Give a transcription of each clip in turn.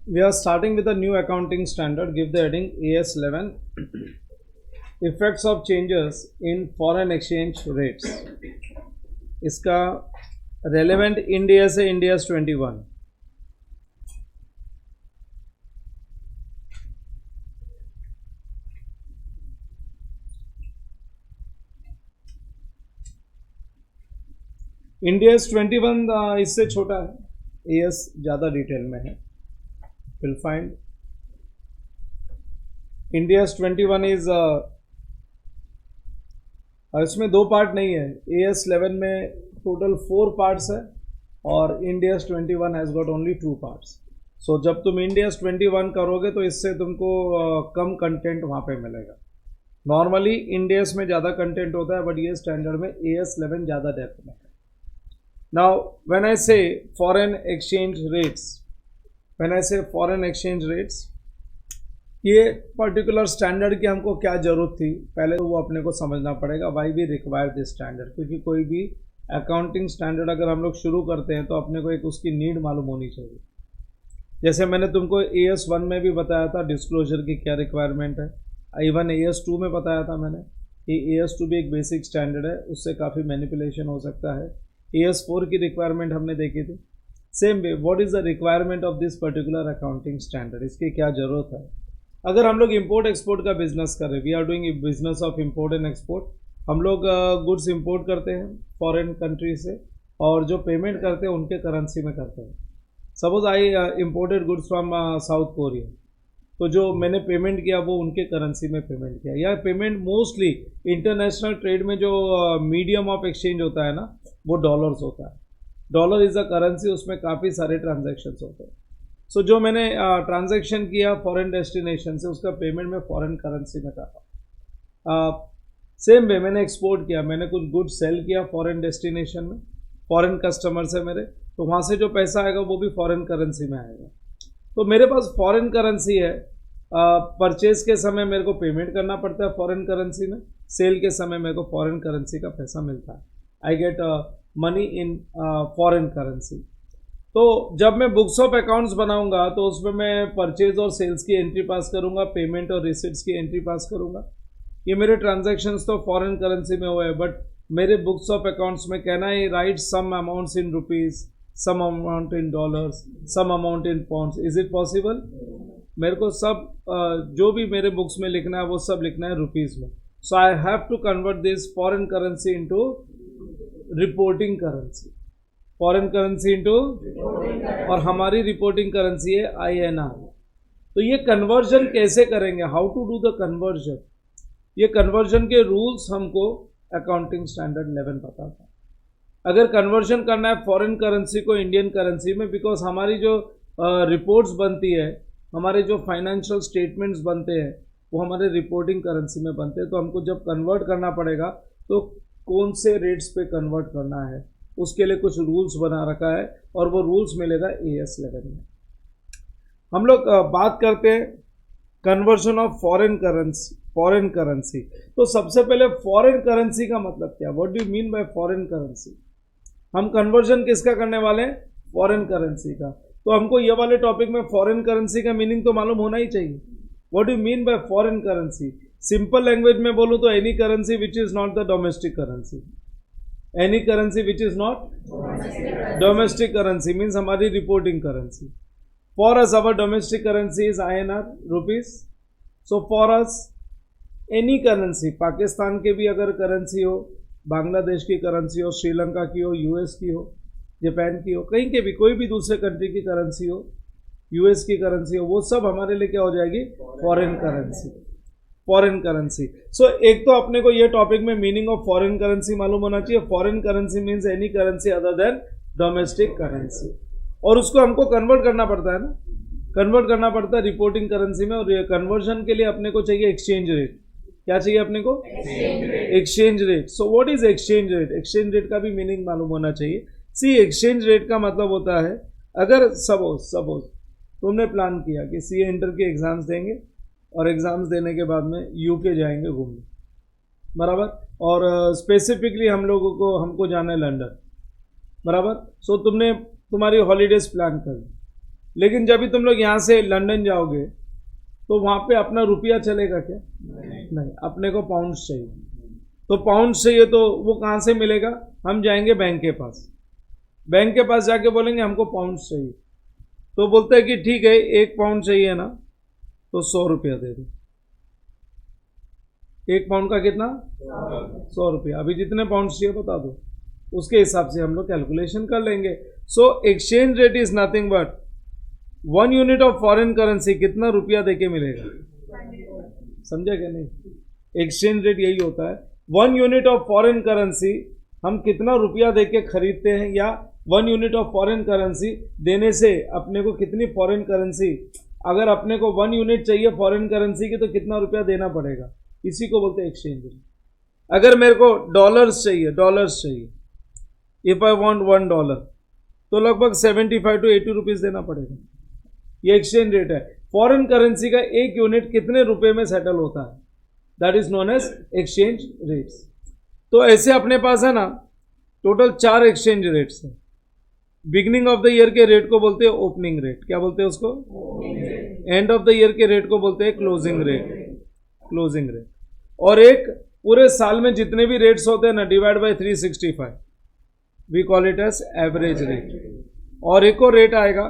We are starting with a new accounting standard. Give the heading AS11 effects of changes in foreign exchange rates. इसका relevant India से India's 21. India's 21 इससे छोटा है, as ज़्यादा detail में है. Will find India's 21 is इसमें दो पार्ट नहीं है. एएस 11 में टोटल 4 पार्ट्स है और India's 21 has got only 2 parts. So जब तुम इंडियाज 21 करोगे तो इससे तुमको कम कंटेंट वहाँ पे मिलेगा. नॉर्मली इंडियाज में ज़्यादा कंटेंट होता है, बट ये स्टैंडर्ड में एएस 11 ज़्यादा डेप्थ में है. Now, when I say foreign exchange rates, ये पर्टिकुलर स्टैंडर्ड की हमको क्या ज़रूरत थी, पहले तो वो अपने को समझना पड़ेगा. Why we require this standard, क्योंकि कोई भी अकाउंटिंग स्टैंडर्ड अगर हम लोग शुरू करते हैं तो अपने को एक उसकी नीड मालूम होनी चाहिए. जैसे मैंने तुमको AS 1 में भी बताया था डिस्क्लोजर की क्या रिक्वायरमेंट है. इवन AS 2 में बताया था मैंने कि AS 2 भी एक बेसिक स्टैंडर्ड है, उससे काफ़ी मैनिपुलेशन हो सकता है. AS 4 की रिक्वायरमेंट हमने देखी थी. Same way what is the requirement of this particular accounting standard, इसकी क्या ज़रूरत है. अगर हम लोग इंपोर्ट एक्सपोर्ट का बिजनेस कर रहे हैं, we are doing business of import and export. हम लोग गुड्स इंपोर्ट करते हैं फॉरेन कंट्री से और जो पेमेंट करते हैं उनके करेंसी में करते हैं. Suppose I imported goods from south Korea, तो जो मैंने पेमेंट किया वो उनके करेंसी में पेमेंट किया. या पेमेंट मोस्टली इंटरनेशनल ट्रेड में जो मीडियम ऑफ एक्सचेंज होता है ना, वो डॉलर्स होता है. डॉलर इज़ अ करेंसी, उसमें काफ़ी सारे ट्रांजैक्शंस होते हैं. सो जो मैंने ट्रांजैक्शन किया फॉरेन डेस्टिनेशन से, उसका पेमेंट मैं फॉरेन करेंसी में कर रहा हूँ. सेम वे मैंने एक्सपोर्ट किया, मैंने कुछ गुड्स सेल किया फॉरेन डेस्टिनेशन में, फॉरेन कस्टमर से मेरे, तो वहाँ से जो पैसा आएगा वो भी फॉरेन करेंसी में आएगा. तो मेरे पास फॉरेन करेंसी है. परचेज के समय मेरे को पेमेंट करना पड़ता है फॉरेन करेंसी में, सेल के समय मेरे को फॉरेन करेंसी का पैसा मिलता है. I get money in foreign currency. तो जब मैं बुक्स ऑफ अकाउंट्स बनाऊंगा तो उसमें मैं परचेज और सेल्स की एंट्री पास करूंगा, पेमेंट और रिसिट्स की एंट्री पास करूंगा. ये मेरे ट्रांजैक्शंस तो फॉरेन करेंसी में हुए हैं, बट मेरे बुक्स ऑफ अकाउंट्स में can I write some amounts in rupees, some amount in dollars, some amount in pounds. Is it possible? मेरे को सब जो भी मेरे बुक्स में लिखना है वो सब लिखना है रुपीज़ में. So I have to convert this foreign currency into reporting currency. Foreign currency into, और हमारी रिपोर्टिंग करेंसी है INR. तो ये कन्वर्जन कैसे करेंगे, how to do the conversion, ये कन्वर्जन के रूल्स हमको अकाउंटिंग स्टैंडर्ड 11 पता था. अगर कन्वर्जन करना है फॉरेन करेंसी को इंडियन करेंसी में, बिकॉज हमारी जो रिपोर्ट्स बनती है, हमारे जो फाइनेंशियल स्टेटमेंट्स बनते हैं वो हमारे रिपोर्टिंग करेंसी में बनते हैं. तो हमको जब कन्वर्ट करना पड़ेगा तो कौन से रेट्स पे कन्वर्ट करना है, उसके लिए कुछ रूल्स बना रखा है और वो रूल्स मिलेगा AS 11 में. हम लोग बात करते हैं कन्वर्जन ऑफ फॉरेन करेंसी. तो सबसे पहले फॉरेन करेंसी का मतलब क्या, what do you mean by foreign currency. हम कन्वर्जन किसका करने वाले हैं, फॉरेन करेंसी का. तो हमको ये वाले टॉपिक में फॉरेन करेंसी का मीनिंग तो मालूम होना ही चाहिए. What do you mean by foreign currency. Simple language में बोलूँ तो any currency which is not the domestic currency. Any currency which is not domestic currency means हमारी reporting currency. For us our domestic currency is INR, rupees. So for us any currency, Pakistan के भी अगर currency हो, बांग्लादेश की currency हो, श्रीलंका की हो, US की हो, जापान की हो, कहीं के भी कोई भी दूसरे कंट्री की करेंसी हो, US की करेंसी हो, वो सब हमारे लिए क्या हो जाएगी, foreign currency. Foreign currency. So एक तो अपने को ये टॉपिक में मीनिंग ऑफ फॉरेन करेंसी मालूम होना चाहिए. Foreign currency means any currency other than domestic currency. और उसको हमको कन्वर्ट करना पड़ता है ना, कन्वर्ट करना पड़ता है रिपोर्टिंग करेंसी में. और कन्वर्जन के लिए अपने को चाहिए एक्सचेंज रेट. क्या चाहिए अपने को, exchange rate. So what is exchange rate. Exchange rate का भी मीनिंग मालूम होना चाहिए. सी एक्सचेंज रेट का मतलब होता है, अगर सपोज तुमने प्लान किया कि CA इंटर के एग्जाम्स देंगे और एग्ज़ाम्स देने के बाद में UK जाएंगे घूमने, बराबर, और स्पेसिफिकली हमको जाना है लंदन, बराबर. सो तुम्हारी हॉलीडेज प्लान कर ली. लेकिन जब भी तुम लोग यहाँ से लंदन जाओगे तो वहाँ पे अपना रुपया चलेगा क्या? नहीं, अपने को पाउंड्स चाहिए। तो पाउंड्स चाहिए तो वो कहाँ से मिलेगा? हम जाएंगे बैंक के पास, बैंक के पास जाके बोलेंगे हमको पाउंड्स चाहिए, तो बोलते हैं कि ठीक है 1 पाउंड चाहिए ना, तो 100 रुपया दे दो। 1 पाउंड का कितना? 100 रुपया। अभी जितने पाउंड चाहिए बता दो, उसके हिसाब से हम लोग कैलकुलेशन कर लेंगे। So exchange rate is nothing but 1 unit of foreign currency कितना रुपया देके मिलेगा। समझा क्या? नहीं, एक्सचेंज रेट यही होता है, 1 यूनिट ऑफ फॉरेन करेंसी हम कितना रुपया देके खरीदते हैं, या 1 यूनिट ऑफ फॉरेन करेंसी देने से अपने को कितनी फॉरेन करेंसी, अगर अपने को 1 यूनिट चाहिए फॉरेन करेंसी की तो कितना रुपया देना पड़ेगा, इसी को बोलते हैं एक्सचेंज रेट। अगर मेरे को डॉलर्स चाहिए, इफ आई वांट $1 तो लगभग 75 to 80 रुपीज देना पड़ेगा। ये एक्सचेंज रेट है। फॉरेन करेंसी का 1 यूनिट कितने रुपए में सेटल होता है, that is known as exchange rates. तो ऐसे अपने पास है ना टोटल 4 एक्सचेंज रेट्स हैं। बिगिनिंग ऑफ द ईयर के रेट को बोलते हैं ओपनिंग रेट, क्या बोलते हैं उसको? एंड ऑफ द ईयर के रेट को बोलते हैं क्लोजिंग रेट। और एक पूरे साल में जितने भी रेट्स होते हैं ना, divide by 365, we call it as average rate. और एक और रेट आएगा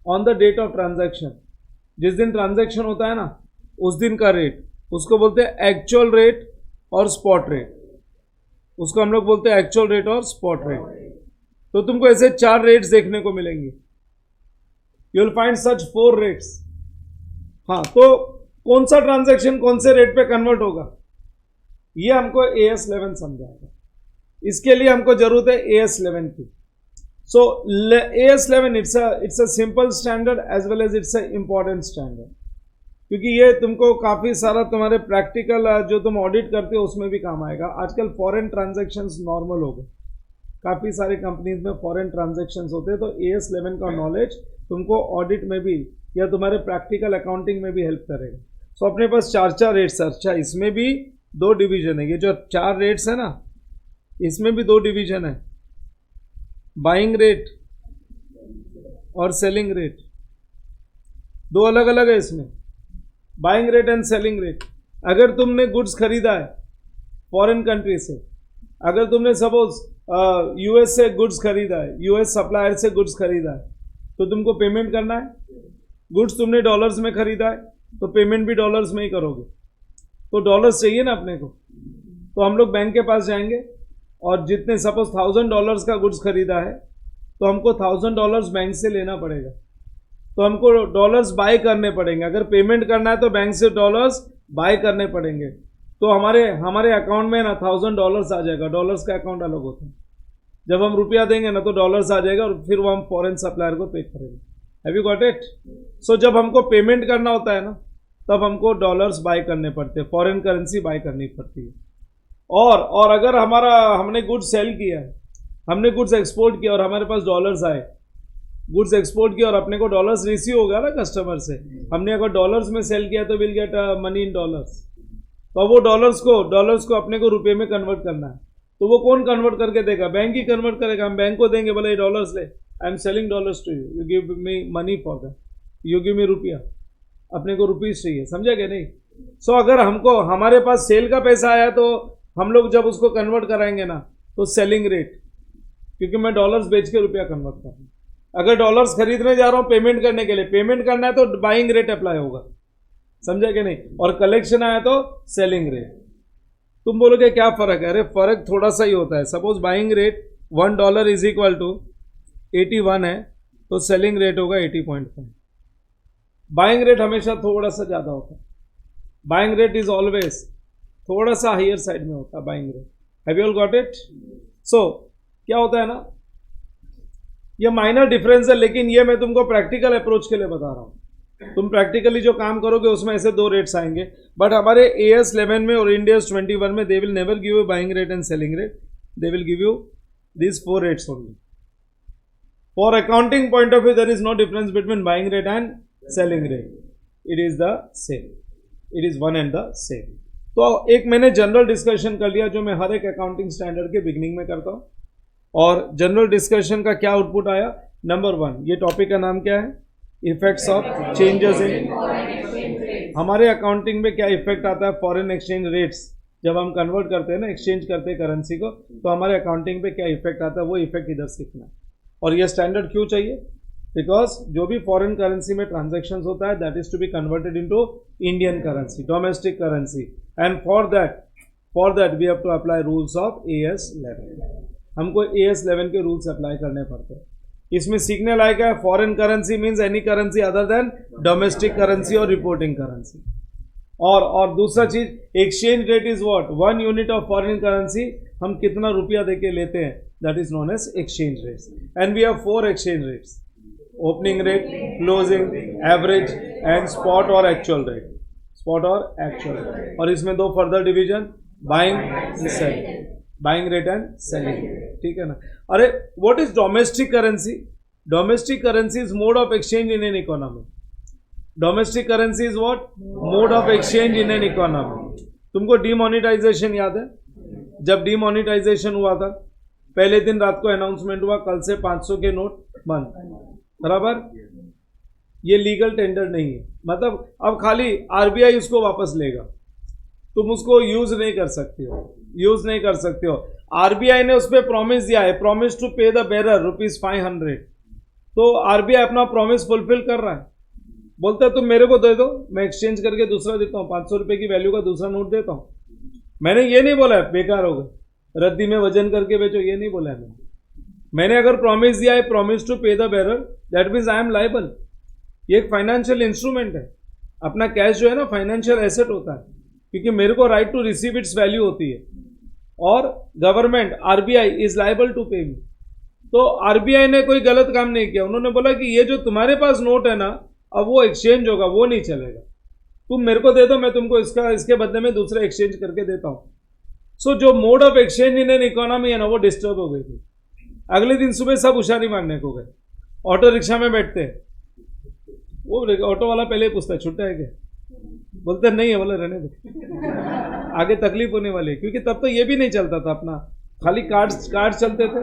on the date of transaction, जिस दिन ट्रांजैक्शन होता है ना उस दिन का रेट, उसको बोलते हैं एक्चुअल रेट और स्पॉट रेट। उसको हम लोग बोलते हैं एक्चुअल रेट और स्पॉट रेट। तो तुमको ऐसे 4 रेट्स देखने को मिलेंगे, you will find such 4 rates. हाँ, तो कौन सा ट्रांजैक्शन कौन से रेट पे कन्वर्ट होगा, ये हमको AS11 समझाएगा। इसके लिए हमको जरूरत है AS11 की। So AS11 it's a simple standard as well as it's a important standard, क्योंकि ये तुमको काफ़ी सारा तुम्हारे प्रैक्टिकल जो तुम ऑडिट करते हो उसमें भी काम आएगा। आजकल फॉरेन ट्रांजैक्शंस नॉर्मल हो गए, काफ़ी सारे कंपनीज में फॉरेन ट्रांजैक्शंस होते हैं, तो AS11 का नॉलेज तुमको ऑडिट में भी या तुम्हारे प्रैक्टिकल अकाउंटिंग में भी हेल्प करेगा। सो अपने पास 4 रेट्स। अच्छा, इसमें भी 2 डिवीजन है। ये जो 4 रेट्स है ना, इसमें भी 2 डिवीजन है, बाइंग रेट और सेलिंग रेट। 2 अलग अलग है इसमें, buying rate and selling rate. अगर तुमने गुड्स खरीदा है फॉरेन कंट्री से, अगर तुमने सपोज US से गुड्स खरीदा है, US सप्लायर से गुड्स खरीदा है, तो तुमको पेमेंट करना है। गुड्स तुमने डॉलर्स में खरीदा है तो पेमेंट भी डॉलर्स में ही करोगे, तो डॉलर्स चाहिए ना अपने को। तो हम लोग बैंक के पास जाएंगे और जितने सपोज $1000 का गुड्स खरीदा है तो हमको $1000 बैंक से लेना पड़ेगा, तो हमको डॉलर्स बाय करने पड़ेंगे। अगर पेमेंट करना है तो बैंक से डॉलर्स बाय करने पड़ेंगे, तो हमारे अकाउंट में ना $1000 आ जाएगा। डॉलर्स का अकाउंट अलग होता है। जब हम रुपया देंगे ना तो डॉलर्स आ जाएगा और फिर वो हम फॉरेन सप्लायर को पे करेंगे। Have you got it? So जब हमको पेमेंट करना होता है ना, तब हमको डॉलर्स बाय करने पड़ते हैं, फॉरेन करेंसी बाय करनी पड़ती है। और अगर हमने गुड्स सेल किया है, हमने गुड्स एक्सपोर्ट किया और हमारे पास डॉलर्स आए, गुड्स एक्सपोर्ट किया और अपने को डॉलर्स रिसीव हो गया ना कस्टमर से, हमने अगर डॉलर्स में सेल किया तो will get money in dollars. तो वो डॉलर्स को अपने को रुपये में कन्वर्ट करना है, तो वो कौन कन्वर्ट करके देगा? बैंक ही कन्वर्ट करेगा। हम बैंक को देंगे, बोले डॉलर्स ले, I am selling dollars to you, you give me money for that, you give me रुपया। अपने को रुपीज चाहिए, समझा क्या? नहीं। सो अगर हमारे पास सेल का पैसा आया तो हम लोग जब उसको कन्वर्ट कराएंगे ना तो सेलिंग रेट, क्योंकि मैं डॉलर्स बेच के रुपया कन्वर्ट कर रहा हूँ। अगर डॉलर्स खरीदने जा रहा हूँ पेमेंट करने के लिए, पेमेंट करना है तो बाइंग रेट अप्लाई होगा, समझा कि नहीं? और कलेक्शन आया तो सेलिंग रेट। तुम बोलोगे क्या फर्क है? अरे फर्क थोड़ा सा ही होता है। Suppose buying rate $1 is equal to 81 है, तो सेलिंग रेट होगा 80.5। बाइंग रेट हमेशा थोड़ा सा ज़्यादा होता है। बाइंग रेट इज ऑलवेज थोड़ा सा हायर साइड में होता है buying rate. Have you all got it? So क्या होता है ना, ये माइनर डिफरेंस है, लेकिन ये मैं तुमको प्रैक्टिकल अप्रोच के लिए बता रहा हूँ। तुम प्रैक्टिकली जो काम करोगे उसमें ऐसे 2 रेट्स आएंगे, बट हमारे AS11 में और इंडियस 21 में they will never give you buying rate and selling rate, they will give you these 4 rates only. For accounting point of view, there is no difference between buying rate and selling rate. It is the same. It is one and the same. तो एक मैंने general discussion कर लिया जो मैं हर एक accounting standard के beginning में करता हूँ, और जनरल डिस्कशन का क्या आउटपुट आया? नंबर 1, ये टॉपिक का नाम क्या है? इफेक्ट्स ऑफ चेंजेस इन, हमारे अकाउंटिंग में क्या इफेक्ट आता है फॉरेन एक्सचेंज रेट्स, जब हम कन्वर्ट करते हैं ना, एक्सचेंज करते हैं करेंसी को, तो हमारे अकाउंटिंग पे क्या इफेक्ट आता है, वो इफेक्ट इधर सीखना है। और ये स्टैंडर्ड क्यों चाहिए? बिकॉज जो भी फॉरेन करेंसी में ट्रांजेक्शन होता है that is to be converted into Indian currency, domestic currency, and for that we have to apply rules of AS11। हमको AS11 के रूल्स अप्लाई करने पड़ते हैं। इसमें सीखने लायक है, foreign currency means any currency other than domestic currency और रिपोर्टिंग करेंसी। और दूसरा चीज, exchange rate is what, 1 unit of foreign currency हम कितना रुपया देके लेते हैं, that is known as exchange rates. And we have 4 exchange rates, opening rate, closing, average and spot और एक्चुअल रेट, स्पॉट और एक्चुअल रेट। और इसमें 2 further division, buying selling, buying rate and selling, ठीक है ना। अरे what is domestic currency? Domestic currency is mode of exchange in an economy. Domestic currency is what, mode of exchange in an economy. तुमको demonetisation याद है? जब demonetisation हुआ था, पहले दिन रात को अनाउंसमेंट हुआ कल से 500 के नोट बंद, बराबर। ये लीगल टेंडर नहीं है, मतलब अब खाली RBI उसको वापस लेगा, तुम उसको यूज नहीं कर सकते हो, RBI ने उस पर प्रॉमिस दिया है, प्रॉमिस टू पे द बेरर ₹500। तो RBI अपना प्रॉमिस फुलफिल कर रहा है, बोलता है तुम मेरे को दे दो, मैं एक्सचेंज करके दूसरा देता हूँ, 500 रुपये की वैल्यू का दूसरा नोट देता हूँ। मैंने ये नहीं बोला है बेकार हो गए, रद्दी में वजन करके बेचो, ये नहीं बोला है मैंने अगर प्रॉमिस दिया है, प्रॉमिस टू पे the bearer, that means I am liable. ये एक फाइनेंशियल इंस्ट्रूमेंट है, अपना कैश जो है ना फाइनेंशियल एसेट होता है, क्योंकि मेरे को right to receive it's value होती है, और government RBI is liable to pay me. तो RBI ने कोई गलत काम नहीं किया, उन्होंने बोला कि ये जो तुम्हारे पास नोट है ना, अब वो एक्सचेंज होगा, वो नहीं चलेगा, तुम मेरे को दे दो, मैं तुमको इसके बदले में दूसरा एक्सचेंज करके देता हूँ। सो जो mode of exchange in an economy है ना, वो डिस्टर्ब हो गई थी। अगले दिन सुबह सब होशियारी मारने को गए, ऑटो रिक्शा में बैठते, वो ऑटो वाला पहले ही पूछता है छुट्टा है क्या, बोलते नहीं है, बोले रहने दो, आगे तकलीफ होने वाली है। क्योंकि तब तो ये भी नहीं चलता था, अपना खाली कार्ड चलते थे,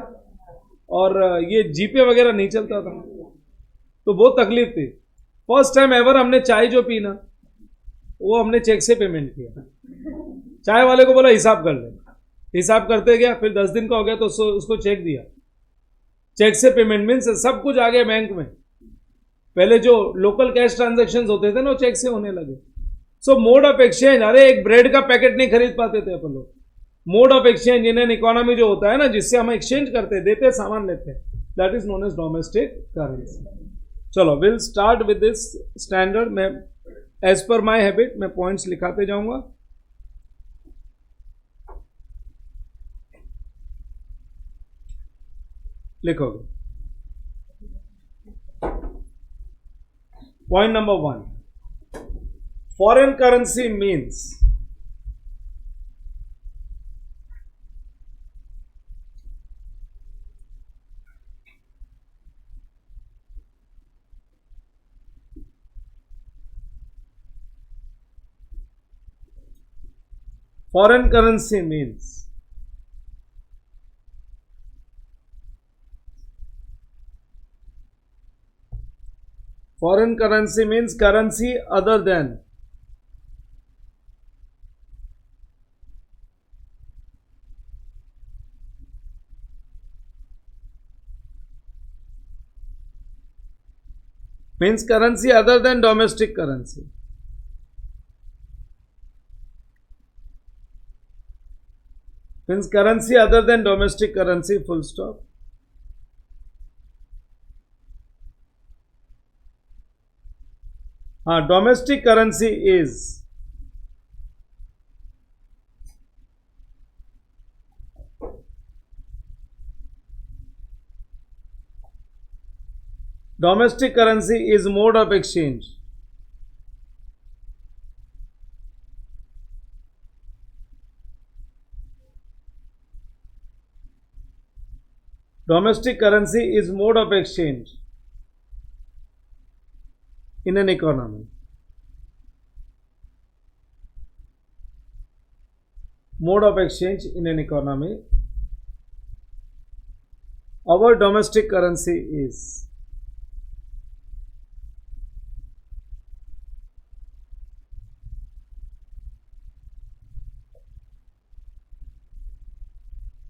और ये जीपे वगैरह नहीं चलता था, तो बहुत तकलीफ थी। फर्स्ट टाइम एवर हमने चाय जो पी ना, वो हमने चेक से पेमेंट किया। चाय वाले को बोला हिसाब कर ले, हिसाब करते गया, फिर 10 दिन का हो गया तो उसको चेक दिया। चेक से पेमेंट मीन्स सब कुछ आ गया बैंक में। पहले जो लोकल कैश ट्रांजैक्शंस होते थे ना, वो चेक से होने लगे। सो मोड ऑफ एक्सचेंज, अरे एक ब्रेड का पैकेट नहीं खरीद पाते थे अपन लोग। Mode of exchange in an economy जो होता है ना, जिससे हम एक्सचेंज करते देते सामान लेते हैं, that is known as domestic currency. चलो will start with this standard. मैं एज पर माई हैबिट मैं पॉइंट्स लिखाते जाऊंगा। लिखोगे। Point number 1, foreign currency means foreign currency means currency other than domestic currency. Means currency other than domestic currency, full stop. Domestic currency is mode of exchange. Domestic currency is mode of exchange in an economy. Mode of exchange in an economy. Our domestic currency is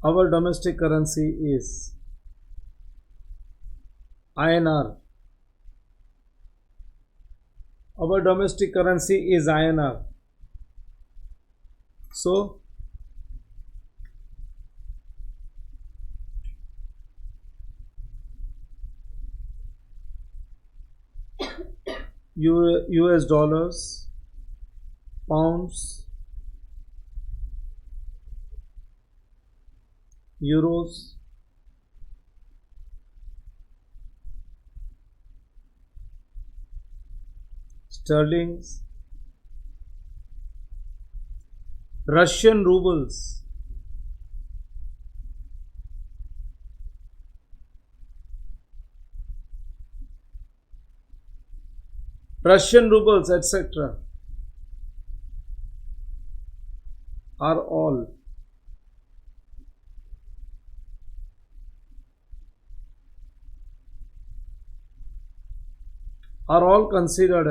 our domestic currency is INR. Our domestic currency is INR. So US dollars, pounds, euros, sterlings, Russian rubles, etc. are all considered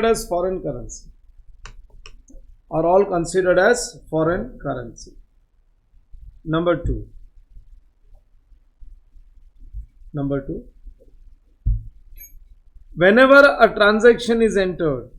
as foreign currency. Are all considered as foreign currency. Number two. Whenever a transaction is entered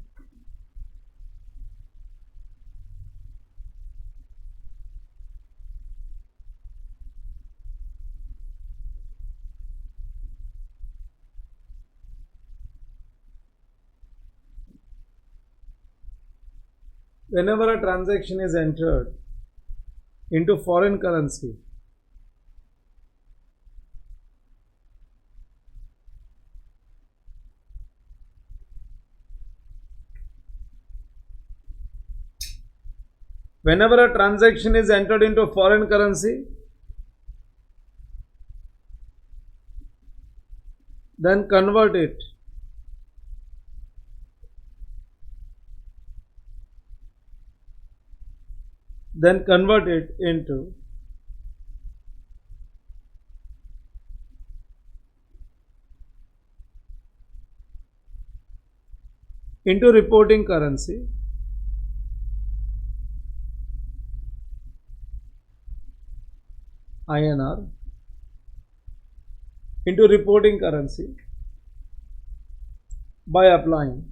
into foreign currency, then convert it into reporting currency, INR, into reporting currency by applying.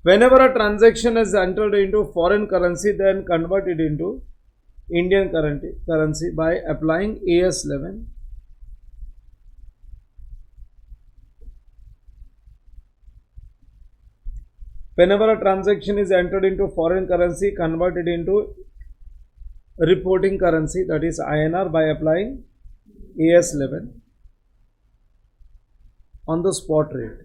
Whenever a transaction is entered into foreign currency, then convert it into Indian currency by applying AS11. Whenever a transaction is entered into foreign currency, convert it into reporting currency, that is INR, by applying AS11 on the spot rate.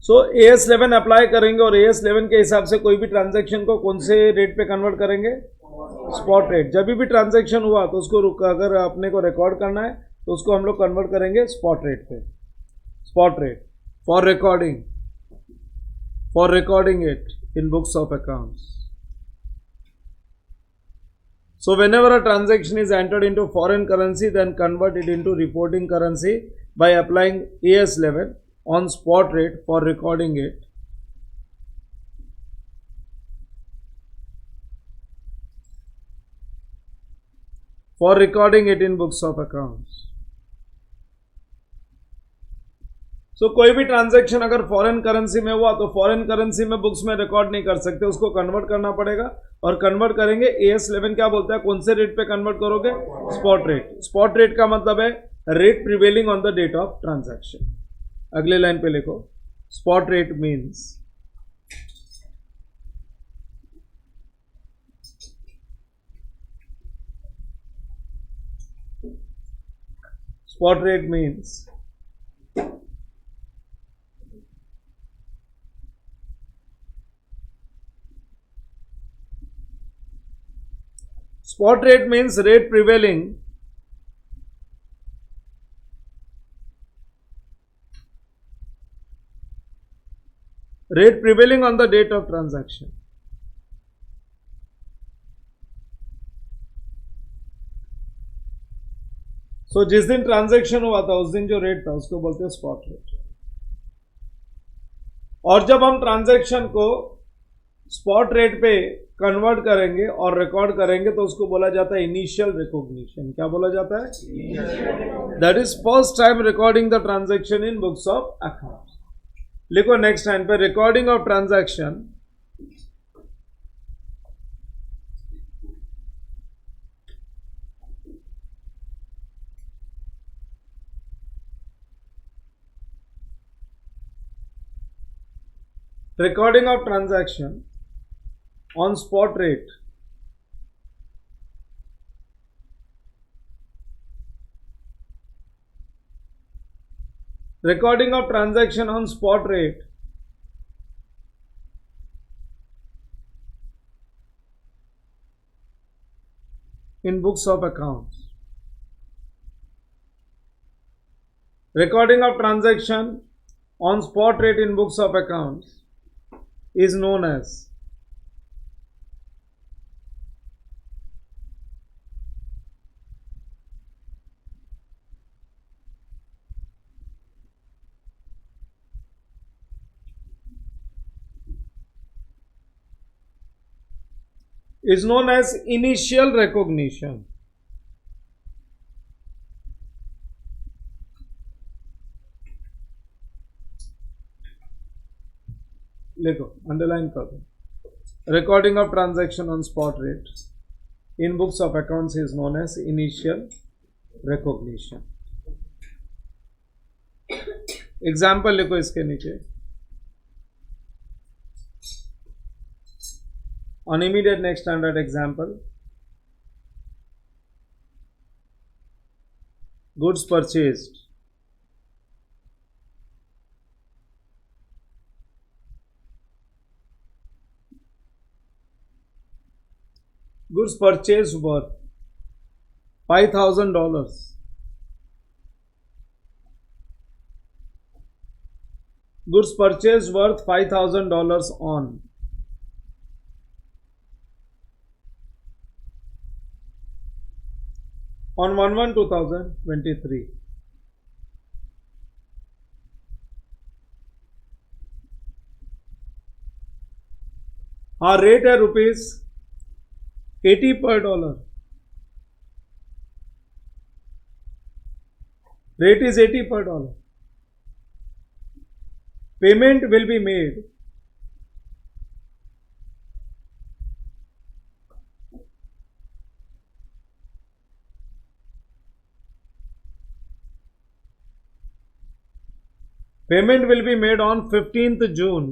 So AS11 apply करेंगे और AS11 के हिसाब से कोई भी transaction को कौन से रेट पे कन्वर्ट करेंगे, स्पॉट रेट. जब भी ट्रांजैक्शन हुआ तो उसको अगर अपने को रिकॉर्ड करना है तो उसको हम लोग कन्वर्ट करेंगे स्पॉट रेट पे. Spot rate for recording it in books of accounts. So whenever a transaction is entered into foreign currency, then convert it into reporting currency by applying AS11 on spot rate for recording it. For recording it in books of accounts. So कोई भी transaction अगर foreign currency में हुआ तो foreign currency में books में record नहीं कर सकते, उसको कन्वर्ट करना पड़ेगा. और कन्वर्ट करेंगे AS11 क्या बोलता है, कौन से रेट पे कन्वर्ट करोगे, स्पॉट रेट. स्पॉट रेट का मतलब है rate prevailing on the date of transaction. अगले लाइन पे लिखो, spot rate means Spot rate means rate prevailing on the date of transaction. सो जिस दिन ट्रांजैक्शन हुआ था उस दिन जो रेट था उसको बोलते हैं स्पॉट रेट। और जब हम ट्रांजैक्शन को स्पॉट रेट पे कन्वर्ट करेंगे और रिकॉर्ड करेंगे तो उसको बोला जाता है इनिशियल रिकॉग्निशन। क्या बोला जाता है? That is first time recording the transaction in books of accounts. लिखो नेक्स्ट टाइम पे, recording of transaction recording of transaction on spot rate recording of transaction on spot rate in books of accounts, recording of transaction on spot rate in books of accounts is known as initial recognition। लिखो, underline कर दो। Recording of transaction on spot rate in books of accounts is known as initial recognition. Example लिखो इसके नीचे। On immediate next standard example, goods purchased, goods purchased worth $5,000, goods purchased worth $5,000 on on 1/1/2023। हाँ, rate है ₹80 per dollar। Rate is $80 per dollar। Payment will be made on 15th June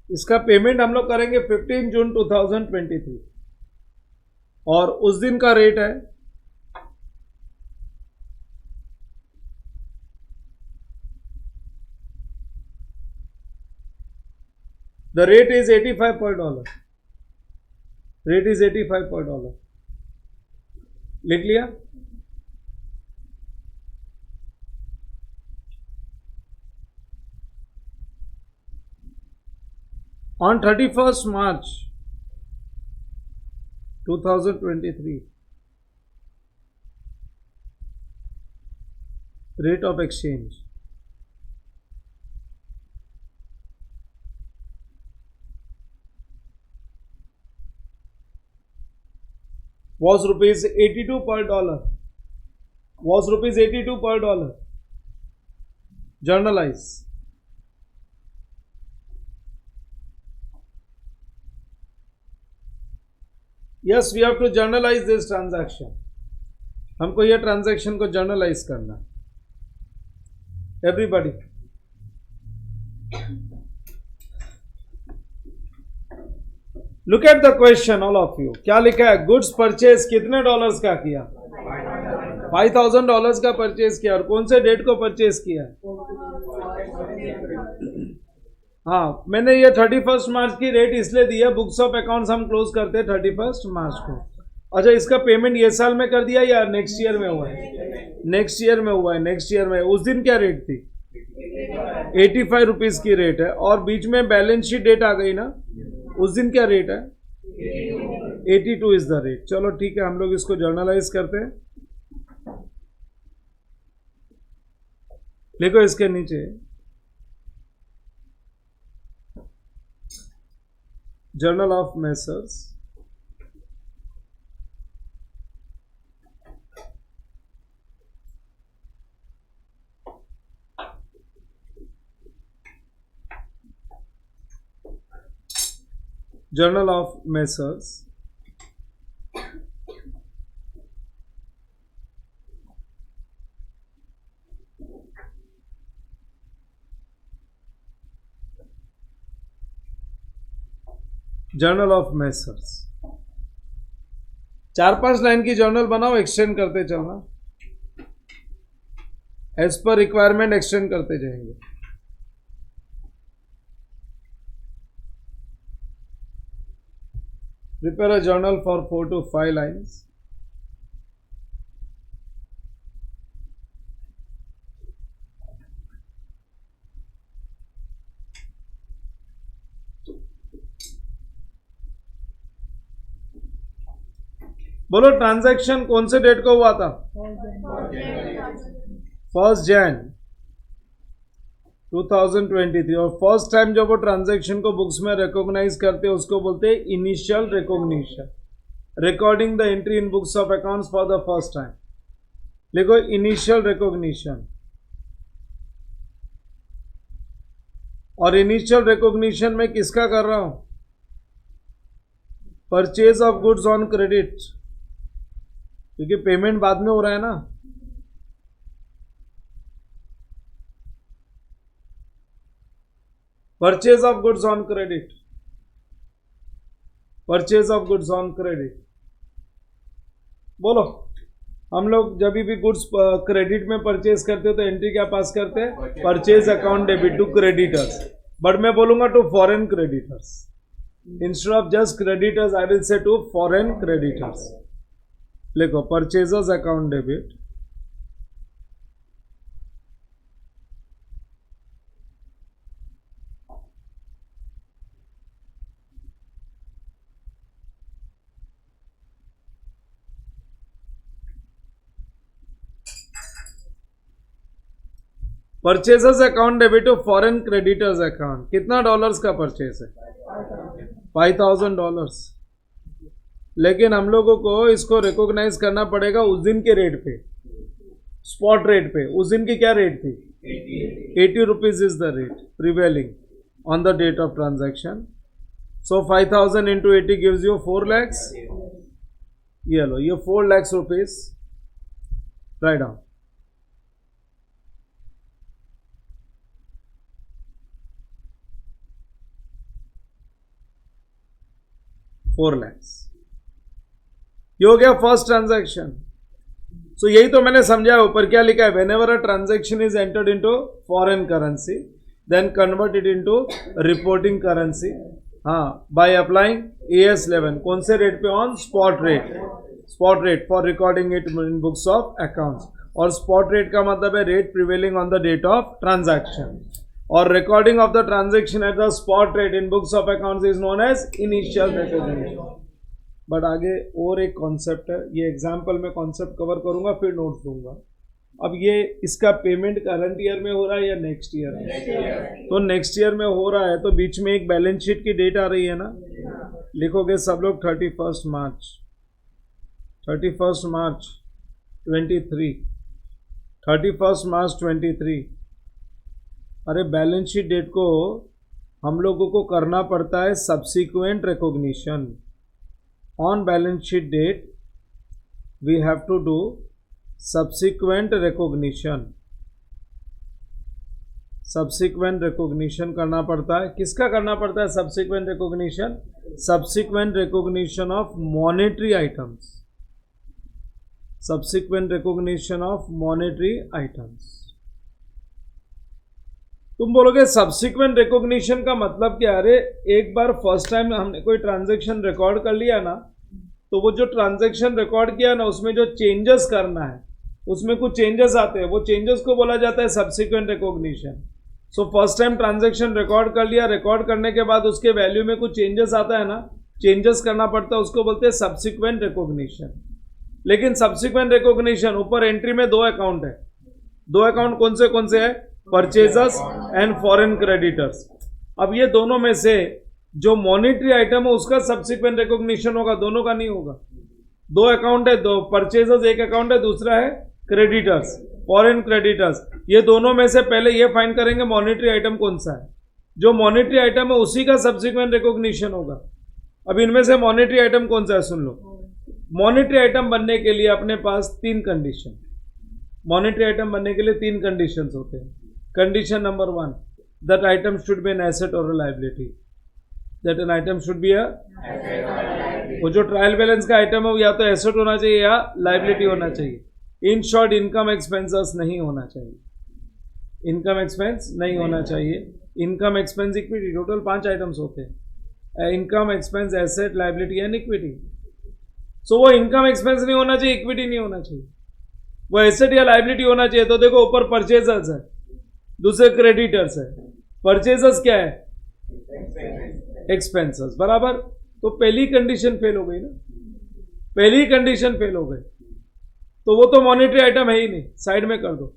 इसका payment हम लोग करेंगे 15 जून 2023 और उस दिन का रेट है the rate is 85 per dollar। Rate is 85 per dollar। लिख लिया? On 31st March 2023, rate of exchange was rupees 82 per dollar। Was rupees 82 per dollar। Journalize। Yes, we have to journalize this transaction। हमको यह transaction को generalized करना। Everybody, look at the question all of you. क्या लिखा है? Goods purchase कितने dollars का किया? $5,000 का परचेज किया। और कौन से डेट को परचेज किया? हाँ, मैंने ये 31 मार्च की रेट इसलिए दी है, बुक्स ऑफ अकाउंट्स हम क्लोज करते हैं 31 मार्च को। अच्छा, इसका पेमेंट ये साल में कर दिया या नेक्स्ट ईयर में हुआ है? नेक्स्ट ईयर में हुआ है। नेक्स्ट ईयर में उस दिन क्या रेट थी? 85 रुपीज की रेट है। और बीच में बैलेंस शीट डेट आ गई ना, उस दिन क्या रेट है? 82 इज द रेट। चलो ठीक है, हम लोग इसको जर्नलाइज करते हैं। देखो इसके नीचे journal of messrs, journal of messrs, journal of messrs. 4-5 line की जर्नल बनाओ, एक्सटेंड करते चलना, एज पर रिक्वायरमेंट एक्सटेंड करते जाएंगे। Prepare a journal for 4 to 5 lines. बोलो ट्रांजैक्शन कौन से डेट को हुआ था? 1 Jan 2023। और फर्स्ट टाइम जब वो ट्रांजैक्शन को बुक्स में रिकॉग्नाइज करते हैं उसको बोलते हैं initial recognition. Recording the entry in books of accounts for the first time. देखो इनिशियल रिकॉग्निशन, और इनिशियल रिकॉग्निशन में किसका कर रहा हूं? Purchase of goods on credit, क्योंकि पेमेंट बाद में हो रहा है ना। Purchase of goods on credit, purchase of goods on credit. बोलो, हम लोग जब भी गुड्स क्रेडिट में परचेज करते हो तो एंट्री क्या पास करते हैं? Purchase account debit to creditors. But मैं बोलूंगा to foreign creditors instead of just creditors, I will say to foreign creditors. लिखो purchasers account debit, purchasers account debit to foreign creditors account. कितना डॉलर्स का purchase है? $5,000। लेकिन हम लोगों को इसको रिकॉग्नाइज करना पड़ेगा उस दिन के रेट पे, स्पॉट रेट पे। उस दिन की क्या रेट थी? 80 rupees is the rate prevailing on the date of transaction. So 5,000 into 80 gives you 4 lakhs। ये लो, ये 4 lakhs rupees write down. $4 lakhs। ये हो गया फर्स्ट ट्रांजैक्शन। सो यही तो मैंने समझा ऊपर क्या लिखा है? Whenever a transaction is entered into foreign currency then convert it into reporting currency, हाँ, बाय अप्लाइंग AS 11। कौन से रेट पे? On spot rate. Spot rate for recording it in books of accounts. और spot rate का मतलब है rate prevailing on the date of transaction. और recording of the transaction at the spot rate in books of accounts is known as initial recognition. But आगे और एक concept है, ये एग्जाम्पल में कॉन्सेप्ट कवर करूंगा, फिर नोट्स दूंगा। अब ये इसका पेमेंट करंट ईयर में हो रहा है या नेक्स्ट ईयर में? तो नेक्स्ट ईयर में हो रहा है तो बीच में एक बैलेंस शीट की डेट आ रही है ना, लिखोगे सब लोग 31 मार्च 23, 31 मार्च 23। अरे बैलेंस शीट डेट को हम लोगों को करना पड़ता है subsequent recognition. On balance sheet date we have to do subsequent recognition. Subsequent recognition करना पड़ता है। किसका करना पड़ता है subsequent recognition? Subsequent recognition of monetary items. Subsequent recognition of monetary items. तुम बोलोगे सब्सिक्वेंट रिकॉग्निशन का मतलब क्या? अरे एक बार फर्स्ट टाइम हमने कोई ट्रांजैक्शन रिकॉर्ड कर लिया ना, तो वो जो ट्रांजैक्शन रिकॉर्ड किया ना उसमें जो चेंजेस करना है, उसमें कुछ चेंजेस आते हैं, वो चेंजेस को बोला जाता है subsequent recognition. So first time transaction record कर लिया, रिकॉर्ड करने के बाद उसके वैल्यू में कुछ चेंजेस आता है ना, चेंजेस करना पड़ता है, उसको बोलते हैं सब्सिक्वेंट रिकॉग्निशन। लेकिन सब्सिक्वेंट रिकॉग्निशन ऊपर एंट्री में 2 अकाउंट है। 2 अकाउंट कौन से है? Purchasers and foreign creditors. अब ये दोनों में से जो मॉनिटरी आइटम है उसका सब्सिक्वेंट रिकॉग्निशन होगा, दोनों का नहीं होगा। 2 अकाउंट है, 2 परचेजर्स एक अकाउंट है, दूसरा है क्रेडिटर्स, फॉरेन क्रेडिटर्स। ये दोनों में से पहले ये फाइंड करेंगे मॉनिटरी आइटम कौन सा है। जो मॉनिटरी आइटम है उसी का सब्सिक्वेंट रिकॉग्निशन होगा। अब इनमें से मॉनिटरी आइटम कौन सा है सुन लो। मॉनिटरी आइटम बनने के लिए अपने पास 3 कंडीशन, मॉनिटरी आइटम बनने के लिए 3 कंडीशंस होते हैं। Condition number 1, that item should be an asset और liability. That an item should be a, वो जो ट्रायल बैलेंस का आइटम है वो या तो एसेट होना चाहिए या लायबिलिटी होना चाहिए। इन शॉर्ट इनकम एक्सपेंसेस नहीं होना चाहिए, इनकम एक्सपेंस नहीं होना चाहिए। Income expense equity, total 5 items होते हैं, income expense asset liability and equity. So वो इनकम एक्सपेंस नहीं होना चाहिए, इक्विटी नहीं होना चाहिए, वो एसेट या लायबिलिटी होना चाहिए। तो देखो ऊपर परचेजर्स है, दूसरे क्रेडिटर्स है। परचेजर्स क्या है? एक्सपेंसेस, बराबर। तो पहली कंडीशन फेल हो गई ना, पहली कंडीशन फेल हो गई, तो वो तो मॉनिटरी आइटम है ही नहीं, साइड में कर दो।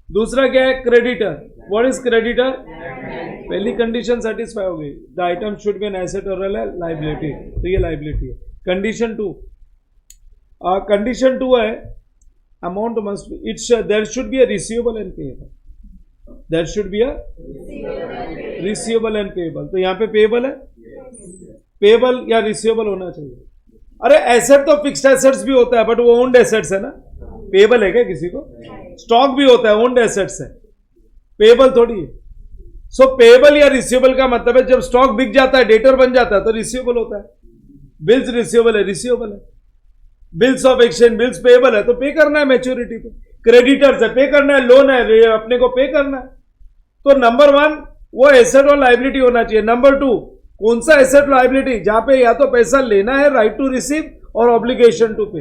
दूसरा क्या है? क्रेडिटर। What is creditor? पहली कंडीशन सेटिस्फाई हो गई, the item should be an asset और लायबिलिटी, तो ये लायबिलिटी है। कंडीशन 2, कंडीशन 2 है amount must be, it's there should be a receivable and payable, there should be a receivable and payable. तो यहाँ पे पेएबल है, पेएबल या रिसीवेबल होना चाहिए। अरे एसेट तो फिक्स्ड एसेट्स भी होता है, बट वो ओन्ड एसेट्स है ना, पेएबल है क्या किसी को? स्टॉक भी होता है, ओन्ड एसेट्स है, पेएबल थोड़ी है। सो पेएबल या रिसीवेबल का मतलब है जब स्टॉक बिक जाता है, डेटर बन जाता है, तो रिसीवेबल होता है। बिल्स रिसीवेबल है, रिसीवेबल है। Bills of exchange, bills payable है, तो पे करना है मैच्योरिटी पे। क्रेडिटर्स है, पे करना है, लोन है, अपने को पे करना है। तो नंबर 1 वो एसेट और लायबिलिटी होना चाहिए। नंबर 2 कौन सा एसेट लायबिलिटी? जहां पे या तो पैसा लेना है, राइट टू रिसीव, और obligation to pay,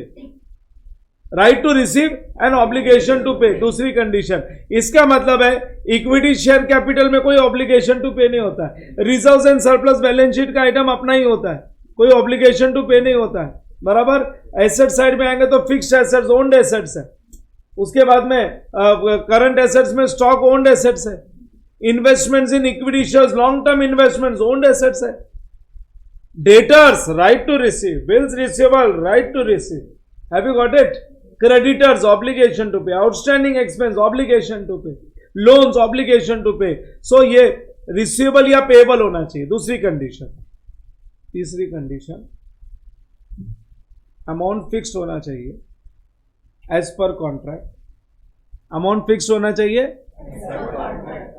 right to receive and obligation to pay, दूसरी कंडीशन। इसका मतलब है इक्विटी शेयर कैपिटल में कोई ऑब्लिगेशन टू पे नहीं होता है। Reserves and surplus balance sheet का आइटम अपना ही होता है, कोई ऑब्लिगेशन टू पे नहीं होता है, बराबर। एसेट साइड में आएंगे तो फिक्स्ड एसेट्स, ओन्ड एसेट्स है। उसके बाद में करंट एसेट्स में स्टॉक ओन्ड एसेट्स है। Investments in equity shares, long term investments, owned assets है। Debtors right to receive, bills receivable right to receive, have you got it? Creditors obligation to pay, outstanding expense obligation to pay, loans obligation to pay. So ये receivable या payable होना चाहिए, दूसरी condition. तीसरी condition, amount fixed होना चाहिए as per contract. Amount fixed होना चाहिए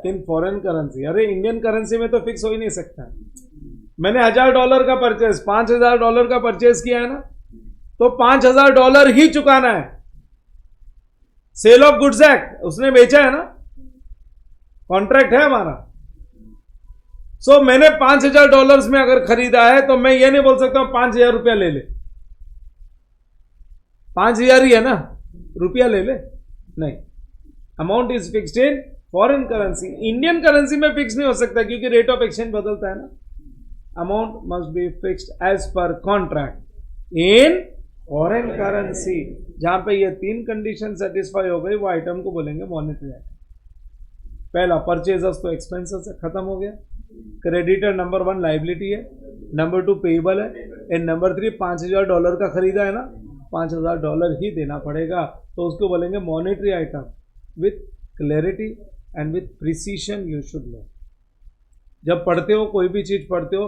इन फॉरेन करेंसी। अरे इंडियन करेंसी में तो फिक्स हो ही नहीं सकता। मैंने $1000 का परचेज, $5000 का परचेज किया है ना, तो $5000 ही चुकाना है। सेल ऑफ गुड्स एक्ट, उसने बेचा है ना, कॉन्ट्रैक्ट है हमारा। सो मैंने $5000 में अगर खरीदा है तो मैं ये नहीं बोल सकता हूं 5000 रुपया ले ले, 5000 ही है ना, रुपया ले ले, नहीं। Amount is fixed in foreign currency. Indian currency में फिक्स नहीं हो सकता क्योंकि रेट ऑफ एक्सचेंज बदलता है ना। Amount must be fixed as per contract in foreign currency. जहां पे ये 3 कंडीशन सेटिस्फाई हो गई, वो आइटम को बोलेंगे मॉनिटरी आइटम। पहला परचेजर्स तो एक्सपेंसेस है, खत्म हो गया। क्रेडिटर नंबर 1 लायबिलिटी है, नंबर 2 पेएबल है, एंड नंबर 3 $5000 का खरीदा है ना, $5000 ही देना पड़ेगा, तो उसको बोलेंगे monetary item. With clarity and with precision you should no. जब पढ़ते हो, कोई भी चीज पढ़ते हो,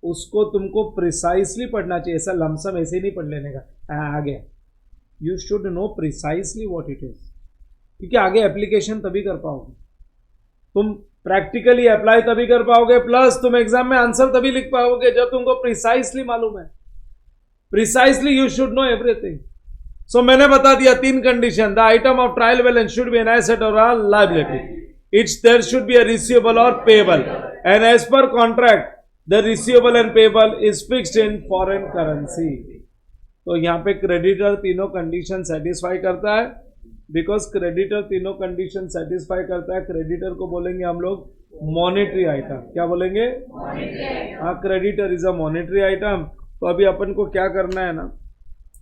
उसको तुमको प्रिसाइसली पढ़ना चाहिए, ऐसा लमसम ऐसे ही नहीं पढ़ लेने का आ गया। You should no precisely what it is, क्योंकि आगे एप्लीकेशन तभी कर पाओगे, तुम प्रैक्टिकली अप्लाई तभी कर पाओगे, प्लस तुम एग्जाम में आंसर तभी लिख पाओगे जब तुमको प्रिसाइसली मालूम है। Precisely you should know everything. So मैंने बता दिया 3 condition. The item of trial balance should be an asset और liability. It's there should be a receivable और payable, and as per contract the receivable and payable is fixed in foreign currency. तो यहां पे creditor तीनों condition satisfy करता है, because creditor तीनों condition satisfy करता है। क्रेडिटर को बोलेंगे हम लोग मॉनिटरी आइटम। क्या बोलेंगे? हाँ, creditor is a monetary item. तो अभी अपन को क्या करना है ना,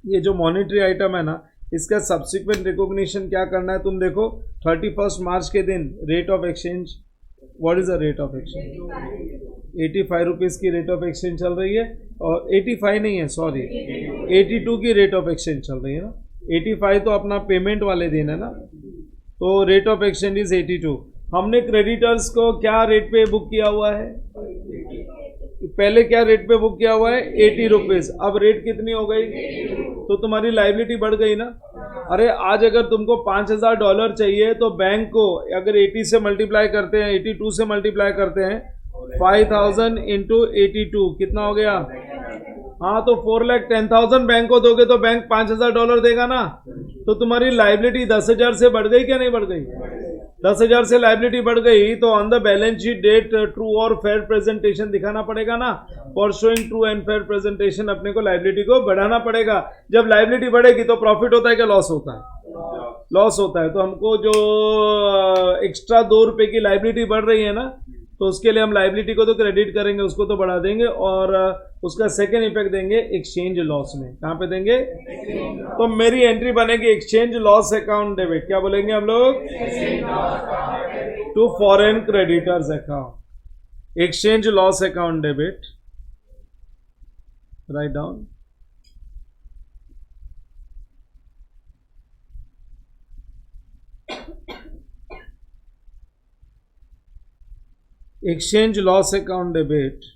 ये जो मॉनिटरी आइटम है ना, इसका सब्सिक्वेंट रिकॉग्निशन क्या करना है। तुम देखो 31 मार्च के दिन rate of exchange, what is the rate of exchange, 85 rupees की रेट ऑफ एक्सचेंज चल रही है, और 85 नहीं है, सॉरी 82 की रेट ऑफ एक्सचेंज चल रही है ना। 85 तो अपना पेमेंट वाले दिन है ना, तो रेट ऑफ एक्सचेंज इज 82। हमने क्रेडिटर्स को क्या रेट पे बुक किया हुआ है, पहले क्या रेट पे बुक किया हुआ है, 80 रुपीज़। अब रेट कितनी हो गई, तो तुम्हारी लाइबिलिटी बढ़ गई ना। अरे आज अगर तुमको $5000 चाहिए तो बैंक को अगर 80 से मल्टीप्लाई करते हैं, 82 से मल्टीप्लाई करते हैं, 5000 इंटू 82 कितना हो गया, हाँ तो 4,10,000 बैंक को दोगे तो बैंक $5000 देगा ना। तो तुम्हारी लाइबिलिटी 10,000 से बढ़ गई क्या नहीं बढ़ गई, 10,000 से लाइबिलिटी बढ़ गई। तो on the balance sheet date true और फेयर प्रेजेंटेशन दिखाना पड़ेगा ना। For showing true and fair presentation अपने को लाइबिलिटी को बढ़ाना पड़ेगा। जब लाइबिलिटी बढ़ेगी तो प्रॉफिट होता है क्या लॉस होता है, लॉस होता है। तो हमको जो एक्स्ट्रा ₹2 की लाइबिलिटी बढ़ रही है ना, तो उसके लिए हम लाइबिलिटी को तो क्रेडिट करेंगे, उसको तो बढ़ा देंगे, और उसका सेकेंड इफेक्ट देंगे एक्सचेंज लॉस में। कहाँ पे देंगे, तो मेरी एंट्री बनेगी एक्सचेंज लॉस अकाउंट डेबिट, क्या बोलेंगे हम लोग, to foreign creditors account, exchange loss account debit, write down. exchange loss account debit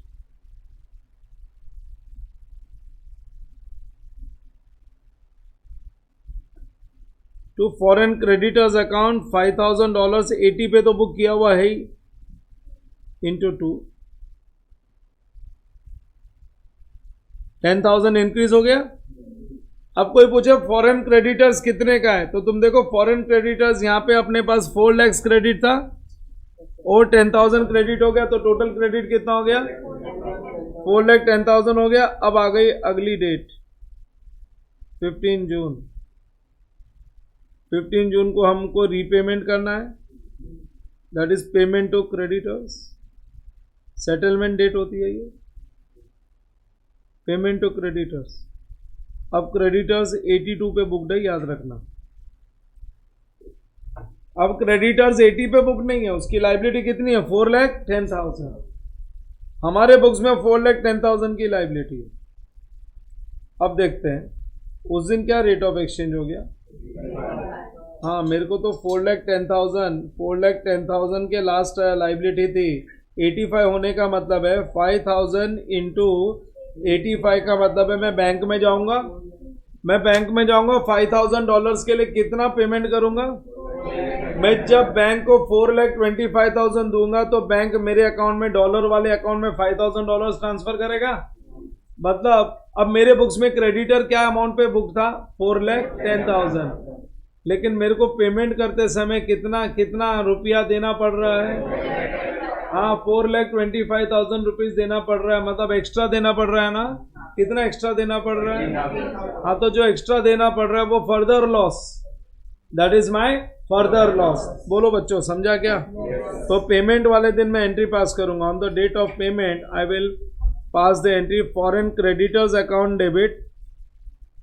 to foreign creditors account $5,000 80 पे तो बुक किया हुआ है ही, इंटू 2 10,000 इंक्रीज हो गया। अब कोई पूछे फॉरेन क्रेडिटर्स कितने का है, तो तुम देखो फॉरेन क्रेडिटर्स यहाँ पे अपने पास 4 लाख क्रेडिट था और 10,000 क्रेडिट हो गया, तो टोटल क्रेडिट कितना हो गया, 4,10,000 हो गया। अब आ गई अगली डेट 15 जून। 15 जून को हमको रीपेमेंट करना है, that is payment to creditors, settlement date होती है ये, पेमेंट टू क्रेडिटर्स। अब क्रेडिटर्स 82 पे बुकड है, याद रखना। अब क्रेडिटर्स 80 पे बुक नहीं है, उसकी लाइबिलिटी कितनी है, 4,10,000। हमारे बुक्स में 4,10,000 की लाइबिलिटी है। अब देखते हैं उस दिन क्या रेट ऑफ एक्सचेंज हो गया। हाँ मेरे को तो 4,10,000 के लास्ट लाइबिलिटी थी। 85 होने का मतलब है 5,000 इंटू 85 का मतलब है मैं बैंक में जाऊंगा, $5,000 के लिए कितना पेमेंट करूंगा। मैं जब बैंक को 4,25,000 दूंगा तो बैंक मेरे अकाउंट में, डॉलर वाले अकाउंट में $5,000 ट्रांसफर करेगा। मतलब अब मेरे बुक्स में क्रेडिटर क्या अमाउंट पे बुक था, 4,10,000, लेकिन मेरे को पेमेंट करते समय कितना रुपया देना पड़ रहा है, हाँ 4,25,000 रुपीज देना पड़ रहा है। मतलब एक्स्ट्रा देना पड़ रहा है ना, कितना एक्स्ट्रा देना पड़ रहा है, हाँ तो जो एक्स्ट्रा देना पड़ रहा है वो further loss, that is my further loss. बोलो बच्चों समझा क्या। तो पेमेंट वाले दिन मैं एंट्री पास करूंगा, on the date of payment I will pass the entry foreign creditors account debit.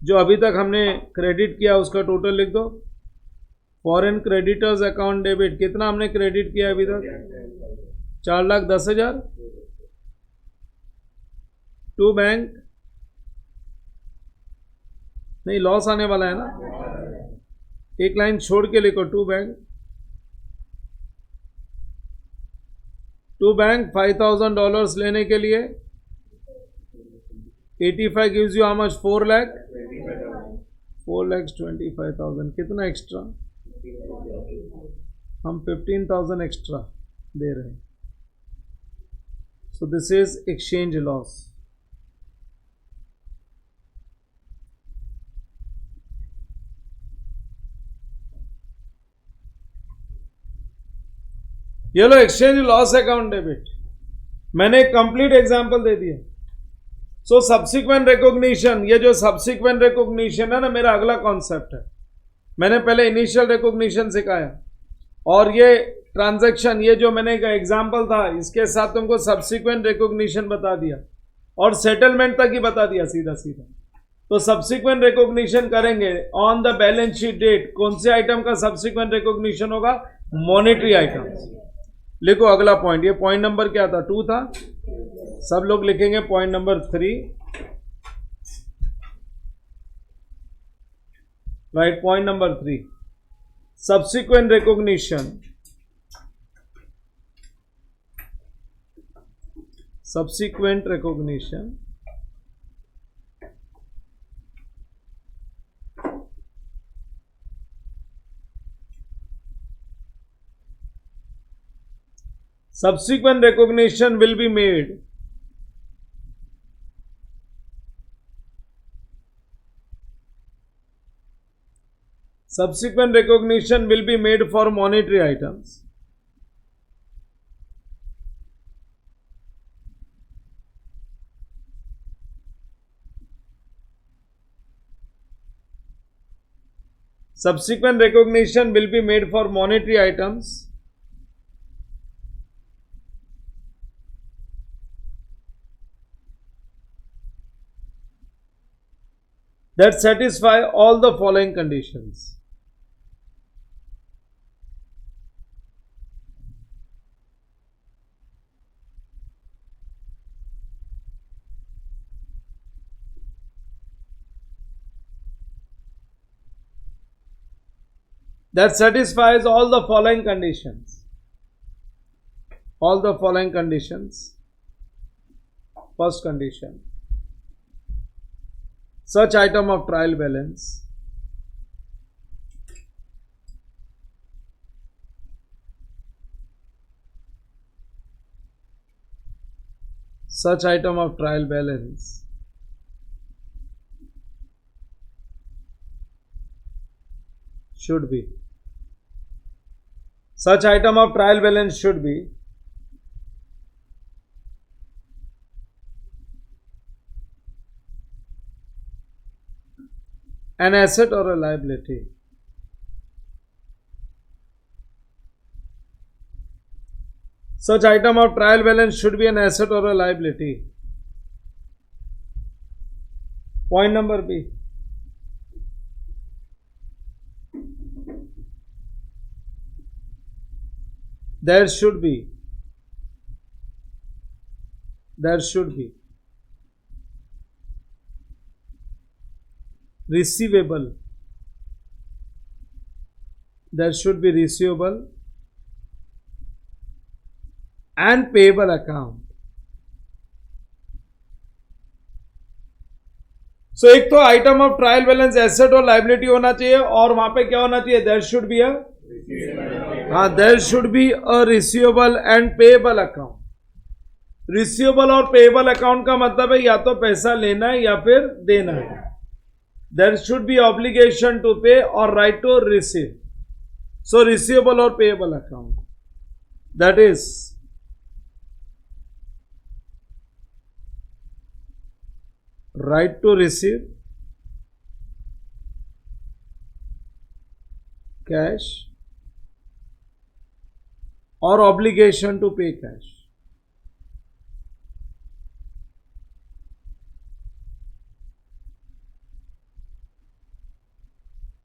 जो अभी तक हमने क्रेडिट किया उसका टोटल लिख दो। फॉरेन क्रेडिटर्स अकाउंट डेबिट कितना हमने क्रेडिट किया अभी तक, 4,10,000 टू बैंक, नहीं लॉस आने वाला है ना, एक लाइन छोड़ के लिखो, टू बैंक $5,000 लेने के लिए 85 गिव्स यू हाउ मच, 4,25,000। कितना एक्स्ट्रा, हम 15,000 एक्स्ट्रा दे रहे हैं। So this is exchange loss. ये लो एक्सचेंज लॉस अकाउंट डेबिट, मैंने एक कंप्लीट एग्जांपल दे दिया। सो सब्सिक्वेंट रिकॉग्निशन, ये जो सब्सिक्वेंट रिकॉग्निशन है ना, मेरा अगला कॉन्सेप्ट है। मैंने पहले इनिशियल रिकॉग्निशन सिखाया और ये ट्रांजैक्शन, ये जो मैंने का एग्जांपल था इसके साथ तुमको सब्सिक्वेंट रिकॉग्निशन बता दिया। और सेटलमेंट तक ही बता दिया सीधा सीधा। तो सब्सिक्वेंट रिकॉग्निशन करेंगे on the balance sheet date, कौन से आइटम का सब्सिक्वेंट रिकॉग्निशन होगा? Monetary item. लिखो अगला पॉइंट, ये पॉइंट नंबर क्या था? 2 था। सब लोग लिखेंगे point number 3, right? Point number 3, subsequent recognition, subsequent recognition subsequent recognition will be made subsequent recognition will be made for monetary items subsequent recognition will be made for monetary items that satisfy all the following conditions. That satisfies all the following conditions. All the following conditions. First condition, such item of trial balance such item of trial balance should be, such item of trial balance should be an asset or a liability. Such item of trial balance should be an asset or a liability. Point number B. There should be receivable, there should be receivable and payable account. So एक तो item of trial balance asset और liability होना चाहिए, और वहां पे क्या होना चाहिए? There should be there should be a receivable and payable account. Receivable और पेएबल अकाउंट का मतलब है या तो पैसा लेना है या फिर देना है। There should be obligation to pay और right to receive. So receivable और payable account, that is right to receive cash or obligation to pay cash.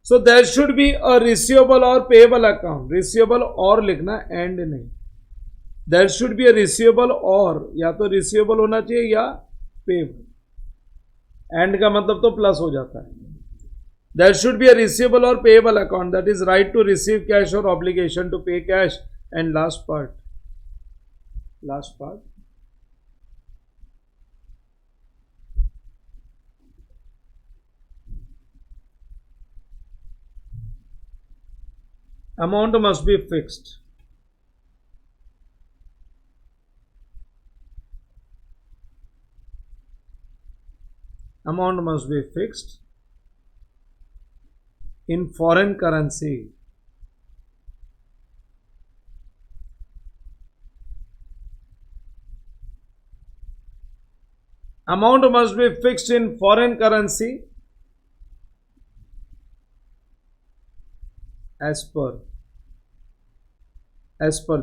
So there should be a receivable or payable account. Receivable और लिखना and नहीं। There should be a receivable और, या तो receivable होना चाहिए या payable। एंड का मतलब तो प्लस हो जाता है। There should be a receivable और payable account, that is right to receive cash और obligation to pay cash. And last part amount must be fixed. Amount must be fixed in foreign currency. Amount must be fixed in foreign currency as per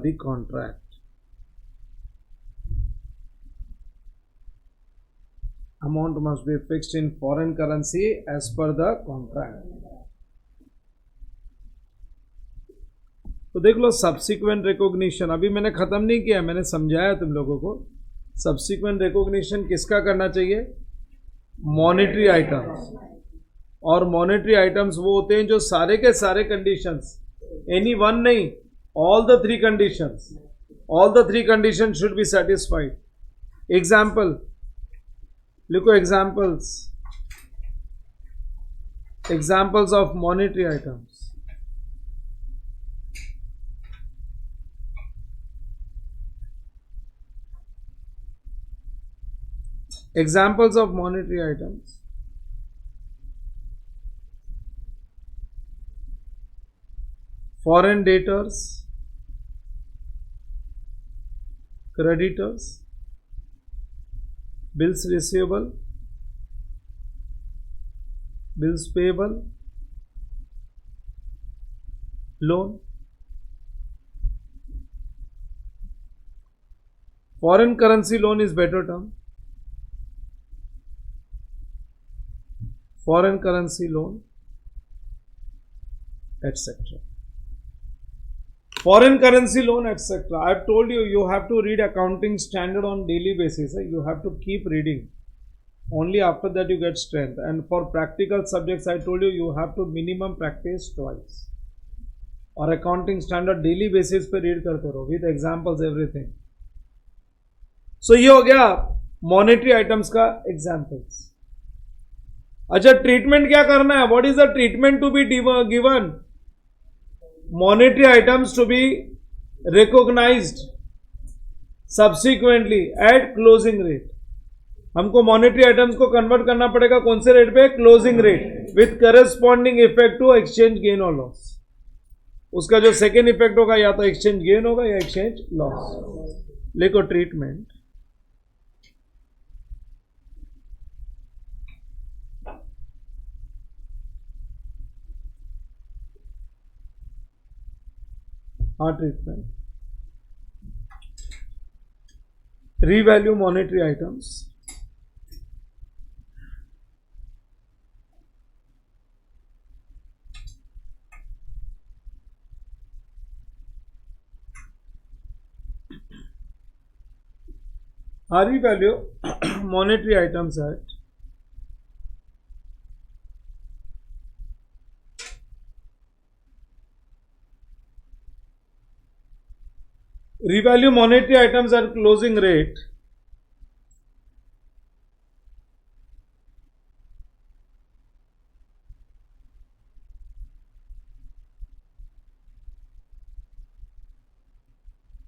the contract. amount must be fixed in foreign currency as per the contract. तो देख लो subsequent recognition, अभी मैंने खत्म नहीं किया, मैंने समझाया तुम लोगों को। सब्सिक्वेंट रिकॉग्निशन किसका करना चाहिए? Monetary items. और मॉनेटरी आइटम्स वो होते हैं जो सारे के सारे कंडीशंस, एनी वन नहीं, all the three conditions, all the three condition should be satisfied. Example लिखो, examples of monetary items. Examples of monetary items: foreign debtors, creditors, bills receivable, bills payable, loan. Foreign currency loan is better term. Foreign currency loan, etc. Foreign currency loan, etc. I have told you, you have to read accounting standard on daily basis. You have to keep reading. Only after that you get strength. And for practical subjects, I told you, you have to minimum practice twice. और accounting standard daily basis पे read करते रहो with examples everything. So ये हो गया monetary items का examples. अच्छा, treatment क्या करना है? What is the treatment to be given? Monetary items to be recognised subsequently at closing rate. हमको मॉनेटरी आइटम्स को कन्वर्ट करना पड़ेगा कौन से रेट पे? Closing rate, with corresponding effect to exchange gain और लॉस। उसका जो सेकेंड इफेक्ट होगा या तो एक्सचेंज गेन होगा या एक्सचेंज लॉस। लिखो treatment. Treatment. Revalue monetary items. Revalue monetary items at revalue monetary items at closing rate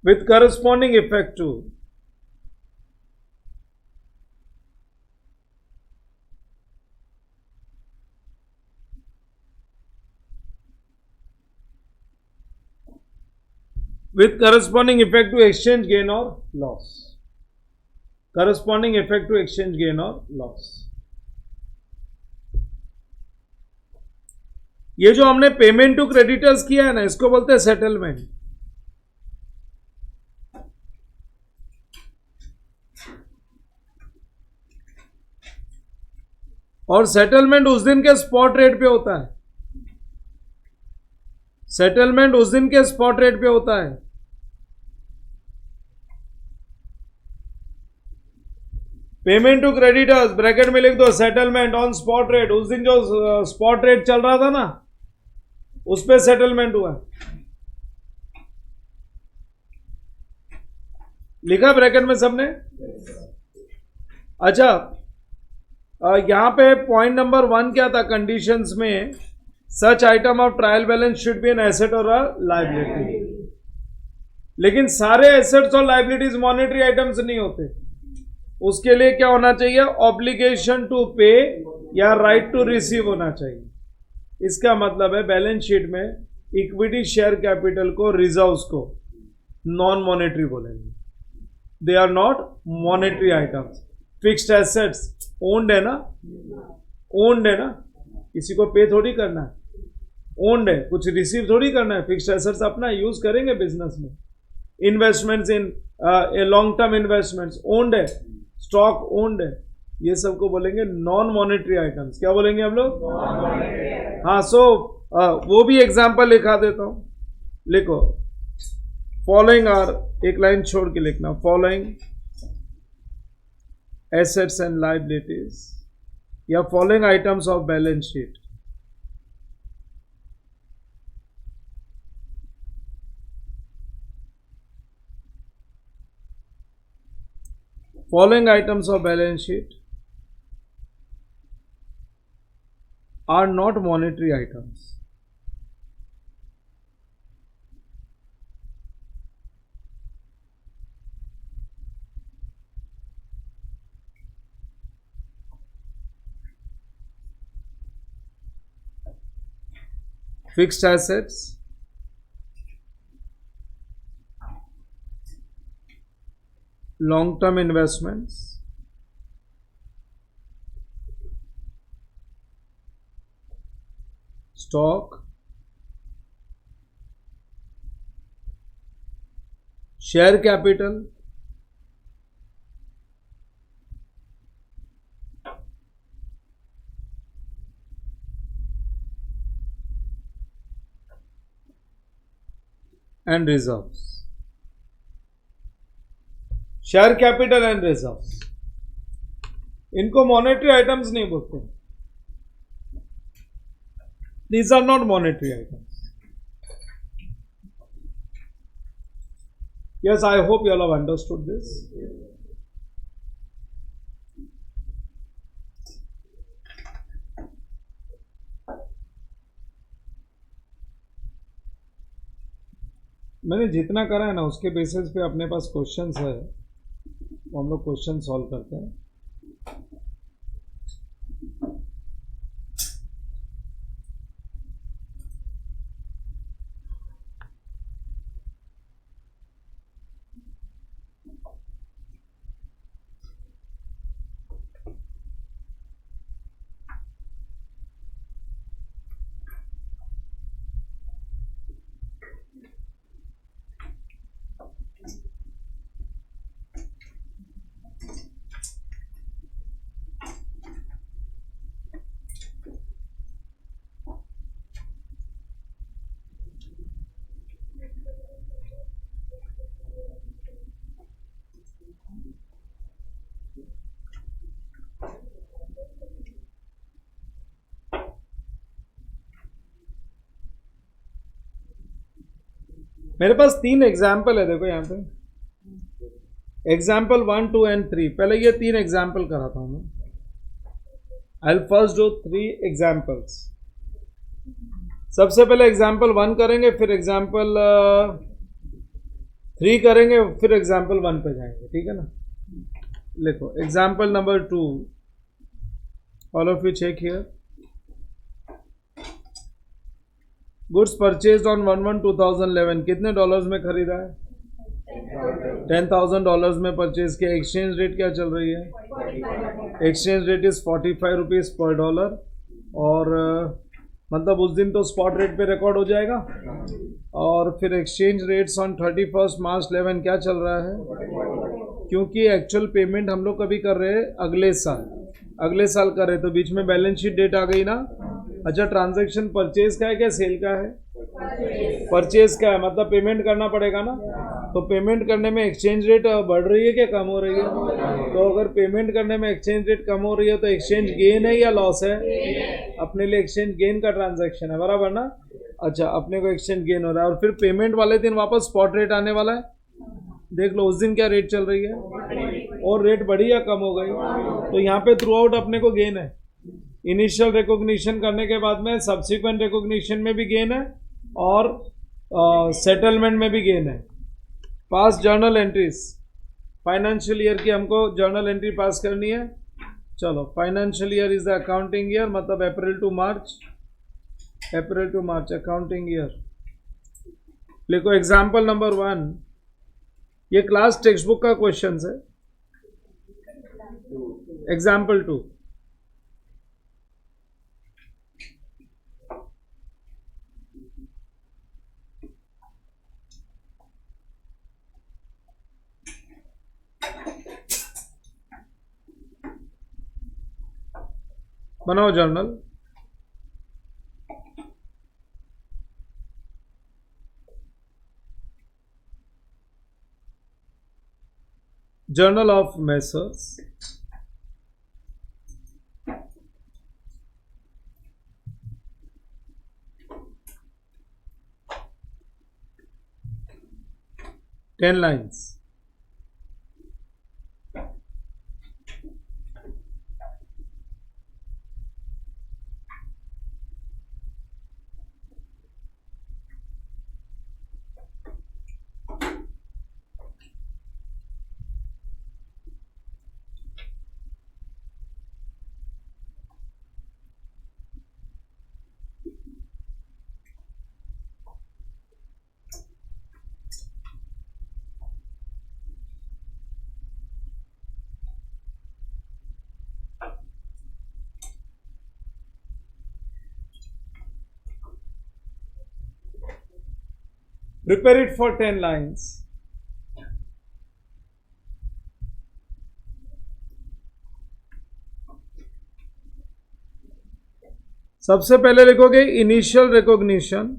with corresponding effect to exchange gain or loss. Corresponding effect to exchange gain or loss. ये जो हमने payment to creditors किया है ना, इसको बोलते हैं settlement. और सेटलमेंट उस दिन के स्पॉट रेट पे होता है। सेटलमेंट उस दिन के स्पॉट रेट पे होता है। पेमेंट टू क्रेडिटर्स ब्रैकेट में लिख दो सेटलमेंट ऑन स्पॉट रेट। उस दिन जो स्पॉट रेट चल रहा था ना, उस पे सेटलमेंट हुआ। लिखा ब्रैकेट में सबने? अच्छा, यहां पे पॉइंट नंबर 1 क्या था कंडीशंस में? सच item of trial balance should be an asset और अ लायबिलिटी। लेकिन सारे एसेट्स और लायबिलिटीज मॉनेटरी आइटम्स नहीं होते। उसके लिए क्या होना चाहिए? ऑब्लिगेशन टू पे या राइट टू रिसीव होना चाहिए। इसका मतलब है बैलेंस शीट में इक्विटी शेयर कैपिटल को, रिजर्व्स को नॉन मॉनेटरी बोलेंगे। They are not monetary items. Fixed assets owned है ना, ओन्ड है ना, किसी को पे थोड़ी करना है, ओन्ड है, कुछ रिसीव थोड़ी करना है। फिक्स्ड एसेट्स अपना यूज करेंगे बिजनेस में। Investments in long term investments owned है, स्टॉक ओन्ड है। ये सबको बोलेंगे नॉन मॉनेटरी आइटम्स। क्या बोलेंगे हम लोग? हाँ, सो वो भी एग्जाम्पल लिखा देता हूं, लिखो। फॉलोइंग आर, एक लाइन छोड़ के लिखना, फॉलोइंग एसेट्स एंड लाइबिलिटीज या following items of balance sheet. Following items of balance sheet are not monetary items. Fixed assets, long-term investments, stock, share capital, and reserves. Share capital and reserves, इनको monetary items नहीं बोलते। These are not monetary items. Yes, I hope you all have understood this. मैंने जितना करा है ना, उसके basis पे अपने पास क्वेश्चंस है, तो हम लोग क्वेश्चन सॉल्व करते हैं। मेरे पास 3 एग्जाम्पल है, देखो यहाँ पे एग्जाम्पल 1, 2 एंड 3। पहले ये 3 एग्जाम्पल कराता हूँ मैं। I will first do 3 examples. सबसे पहले एग्जाम्पल 1 करेंगे, फिर एग्जाम्पल 3 करेंगे, फिर एग्जाम्पल 1 पे जाएंगे, ठीक है ना। लिखो example number 2, all of you check here. Goods purchase on 1/1/2011, कितने डॉलर्स में खरीदा है? $10,000 में परचेज किया। एक्सचेंज रेट क्या चल रही है? Exchange rate is 45 rupees per dollar. और मतलब उस दिन तो स्पॉट रेट पे रिकॉर्ड हो जाएगा। और फिर एक्सचेंज रेट्स ऑन 31 मार्च 11 क्या चल रहा है? क्योंकि एक्चुअल पेमेंट हम लोग कभी कर रहे हैं अगले साल कर रहे, तो बीच में बैलेंस शीट डेट आ गई ना। अच्छा, ट्रांजैक्शन परचेज का है क्या सेल का है? परचेज का है, मतलब पेमेंट करना पड़ेगा ना। तो पेमेंट करने में एक्सचेंज रेट बढ़ रही है क्या कम हो रही है? तो अगर पेमेंट करने में एक्सचेंज रेट कम हो रही है तो एक्सचेंज गेन है या लॉस है? अपने लिए एक्सचेंज गेन का ट्रांजैक्शन है, बराबर ना। अच्छा, अपने को एक्सचेंज गेन हो रहा है। और फिर पेमेंट वाले दिन वापस स्पॉट रेट आने वाला है। देख लो उस दिन क्या रेट चल रही है, और रेट बढ़ी या कम हो गई। तो यहाँ पे थ्रू आउट अपने को गेन है। इनिशियल रिकॉग्निशन करने के बाद में सब्सिक्वेंट रिकॉग्निशन में भी गेन है, और सेटलमेंट में भी गेन है। पास जर्नल एंट्रीज, फाइनेंशियल ईयर की हमको जर्नल एंट्री पास करनी है। चलो, financial year is the accounting year, मतलब अप्रैल टू मार्च अकाउंटिंग ईयर। लिखो एग्जाम्पल नंबर 1, ये क्लास टेक्स्ट बुक का क्वेश्चन है। एग्जाम्पल 2, बनाओ journal. Journal of messrs ten lines. Prepare it for 10 lines. सबसे पहले लिखोगे इनिशियल रिकॉग्निशन।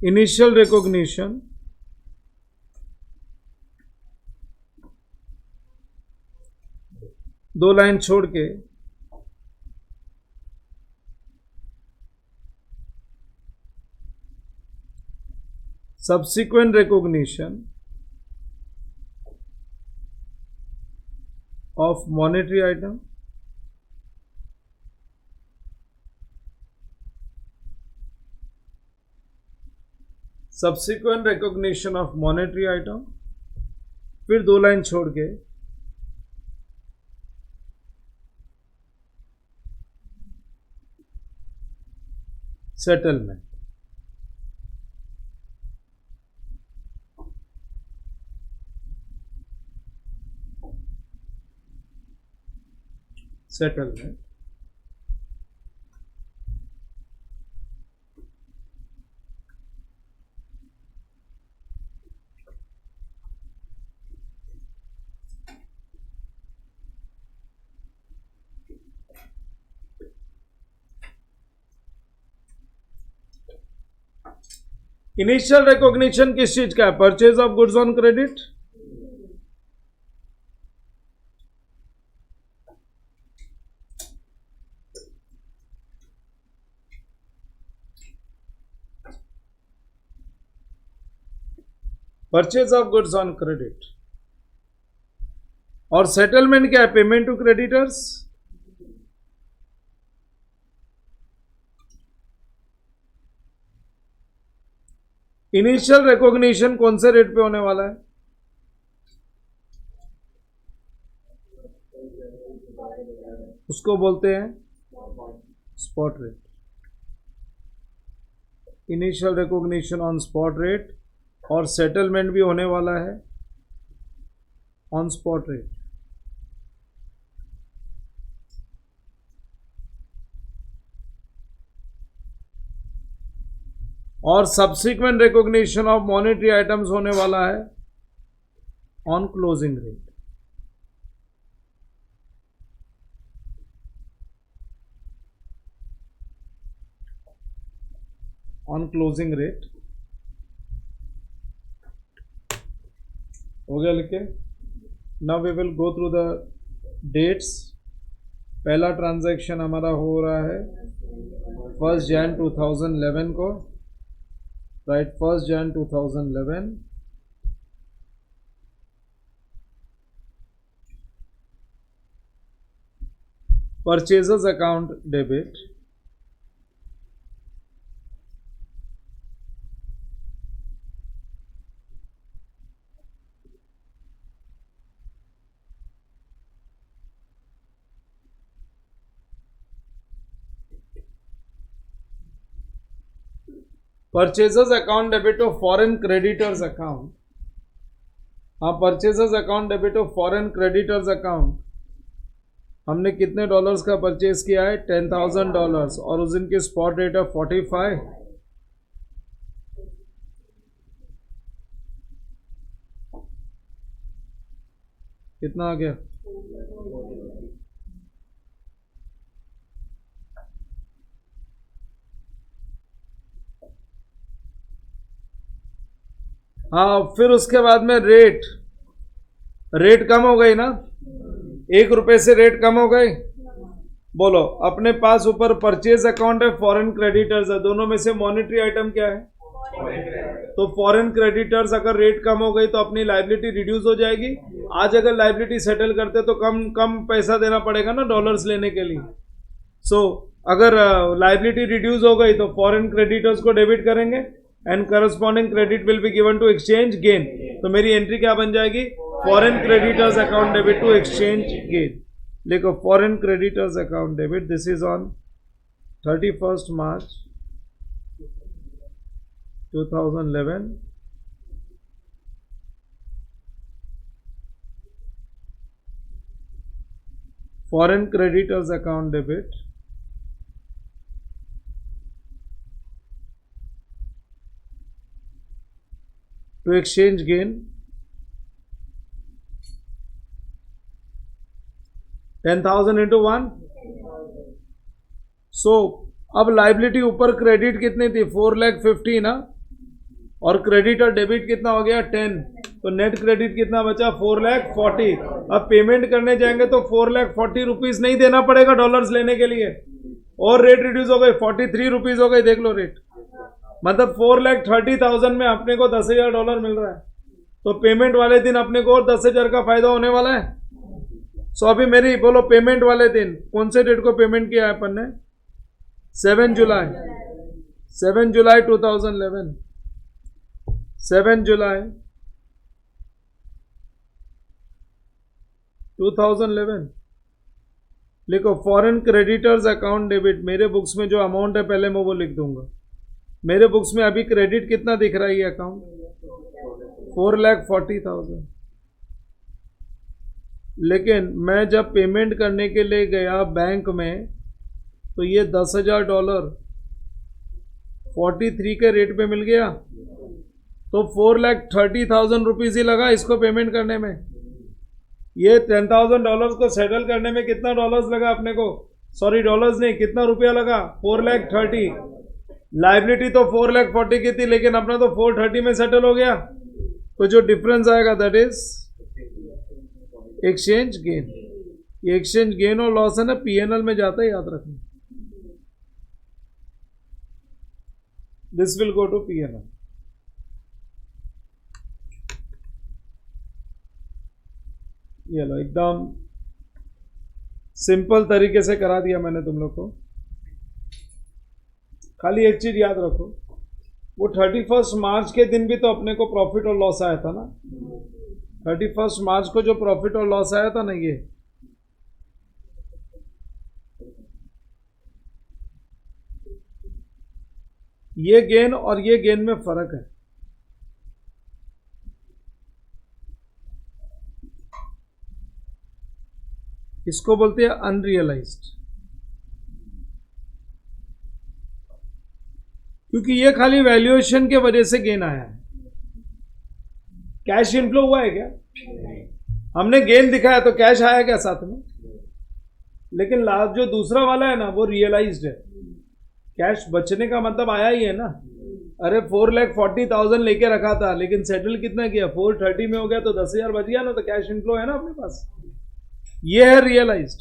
इनिशियल रिकॉग्निशन दो लाइन छोड़ के subsequent recognition of monetary item, subsequent recognition of monetary item, फिर दो लाइन छोड़ के सेटलमेंट। सेटलमेंट इनिशियल रिकॉग्निशन किस चीज का है? Purchase of goods on credit. Purchase of goods on credit. और सेटलमेंट क्या है? Payment to creditors. Initial recognition कौन से रेट पे होने वाला है? उसको बोलते हैं spot rate. Initial recognition on spot rate, और सेटलमेंट भी होने वाला है ऑन स्पॉट रेट। और subsequent recognition of monetary items होने वाला है on closing rate. On closing rate हो गया लिख के। Now we will go through the dates. पहला ट्रांजैक्शन हमारा हो रहा है 1 Jan 2011 को, right. 1 Jan 2011। Purchasers account debit, purchasers account debit of foreign creditors account. हाँ, purchasers account debit of foreign creditors account. हमने कितने डॉलर्स का परचेज किया है? $10,000, और उस दिन की स्पॉट रेट है 45। कितना आ गया? हाँ, फिर उसके बाद में रेट कम हो गई ना, 1 रुपए से रेट कम हो गई। बोलो, अपने पास ऊपर परचेज अकाउंट है, फॉरेन क्रेडिटर्स है, दोनों में से मॉनेटरी आइटम क्या है? तो फॉरेन क्रेडिटर्स अगर रेट कम हो गई तो अपनी लाइबिलिटी रिड्यूस हो जाएगी। आज अगर लाइबिलिटी सेटल करते तो कम कम पैसा देना पड़ेगा ना डॉलर्स लेने के लिए। सो अगर लाइबिलिटी रिड्यूस हो गई तो फॉरेन क्रेडिटर्स को डेबिट करेंगे and corresponding credit will be given to exchange gain. तो मेरी एंट्री क्या बन जाएगी? Foreign creditors account debit to exchange gain. लिखो foreign creditors account debit, this is on 31st March 2011। Foreign creditors account debit to exchange gain 10,000 into 1। सो अब liability ऊपर credit कितनी थी? 4,50,000 ना, और क्रेडिट और डेबिट कितना हो गया? 10। तो नेट क्रेडिट कितना बचा? 4,40,000। अब पेमेंट करने जाएंगे तो 4,40,000 रुपीज नहीं देना पड़ेगा डॉलर्स लेने के लिए, और रेट रिड्यूस हो गई, 43 रुपीज हो गई। देख लो रेट, मतलब 4,30,000 में अपने को $10,000 मिल रहा है। तो पेमेंट वाले दिन अपने को और 10,000 का फायदा होने वाला है। सो अभी मेरी बोलो पेमेंट वाले दिन कौन से डेट को पेमेंट किया है अपन ने? 7 जुलाई 2011। 7 जुलाई 2011। लिखो फॉरेन क्रेडिटर्स अकाउंट डेबिट। मेरे बुक्स में जो अमाउंट है पहले मैं वो लिख दूंगा। मेरे बुक्स में अभी क्रेडिट कितना दिख रहा है? ये अकाउंट 4,40,000। लेकिन मैं जब पेमेंट करने के लिए गया बैंक में तो ये $10,000 43 के रेट पे मिल गया। तो 4,30,000 रुपीज ही लगा इसको पेमेंट करने में। ये $10,000 को सेटल करने में कितना डॉलर्स लगा अपने को? सॉरी डॉलर्स नहीं, कितना रुपया लगा? 4,30,000। लाइबिलिटी तो 4,40,000 की थी, लेकिन अपना तो 430 में सेटल हो गया। तो जो डिफरेंस आएगा दैट इज एक्सचेंज गेन। ये एक्सचेंज गेन और लॉस है ना, पीएनएल में जाता है, याद रखना। This will go to PNL. ये लो, एकदम सिंपल तरीके से करा दिया मैंने तुम लोग को। खाली एक चीज याद रखो, वो 31st मार्च के दिन भी तो अपने को प्रॉफिट और लॉस आया था ना। 31st मार्च को जो प्रॉफिट और लॉस आया था ना, ये गेन और ये गेन में फर्क है। इसको बोलते हैं अनरियलाइज्ड, क्योंकि ये खाली वैल्यूएशन के वजह से गेन आया है। कैश इनफ्लो हुआ है क्या? हमने गेन दिखाया तो कैश आया क्या साथ में? लेकिन लास्ट जो दूसरा वाला है ना वो रियलाइज्ड है। कैश बचने का मतलब आया ही है ना। अरे 4,40,000 लेके रखा था, लेकिन सेटल कितना किया? 430 में हो गया, तो 10,000 बच गया ना। तो कैश इनफ्लो है ना अपने पास। ये है रियलाइज्ड।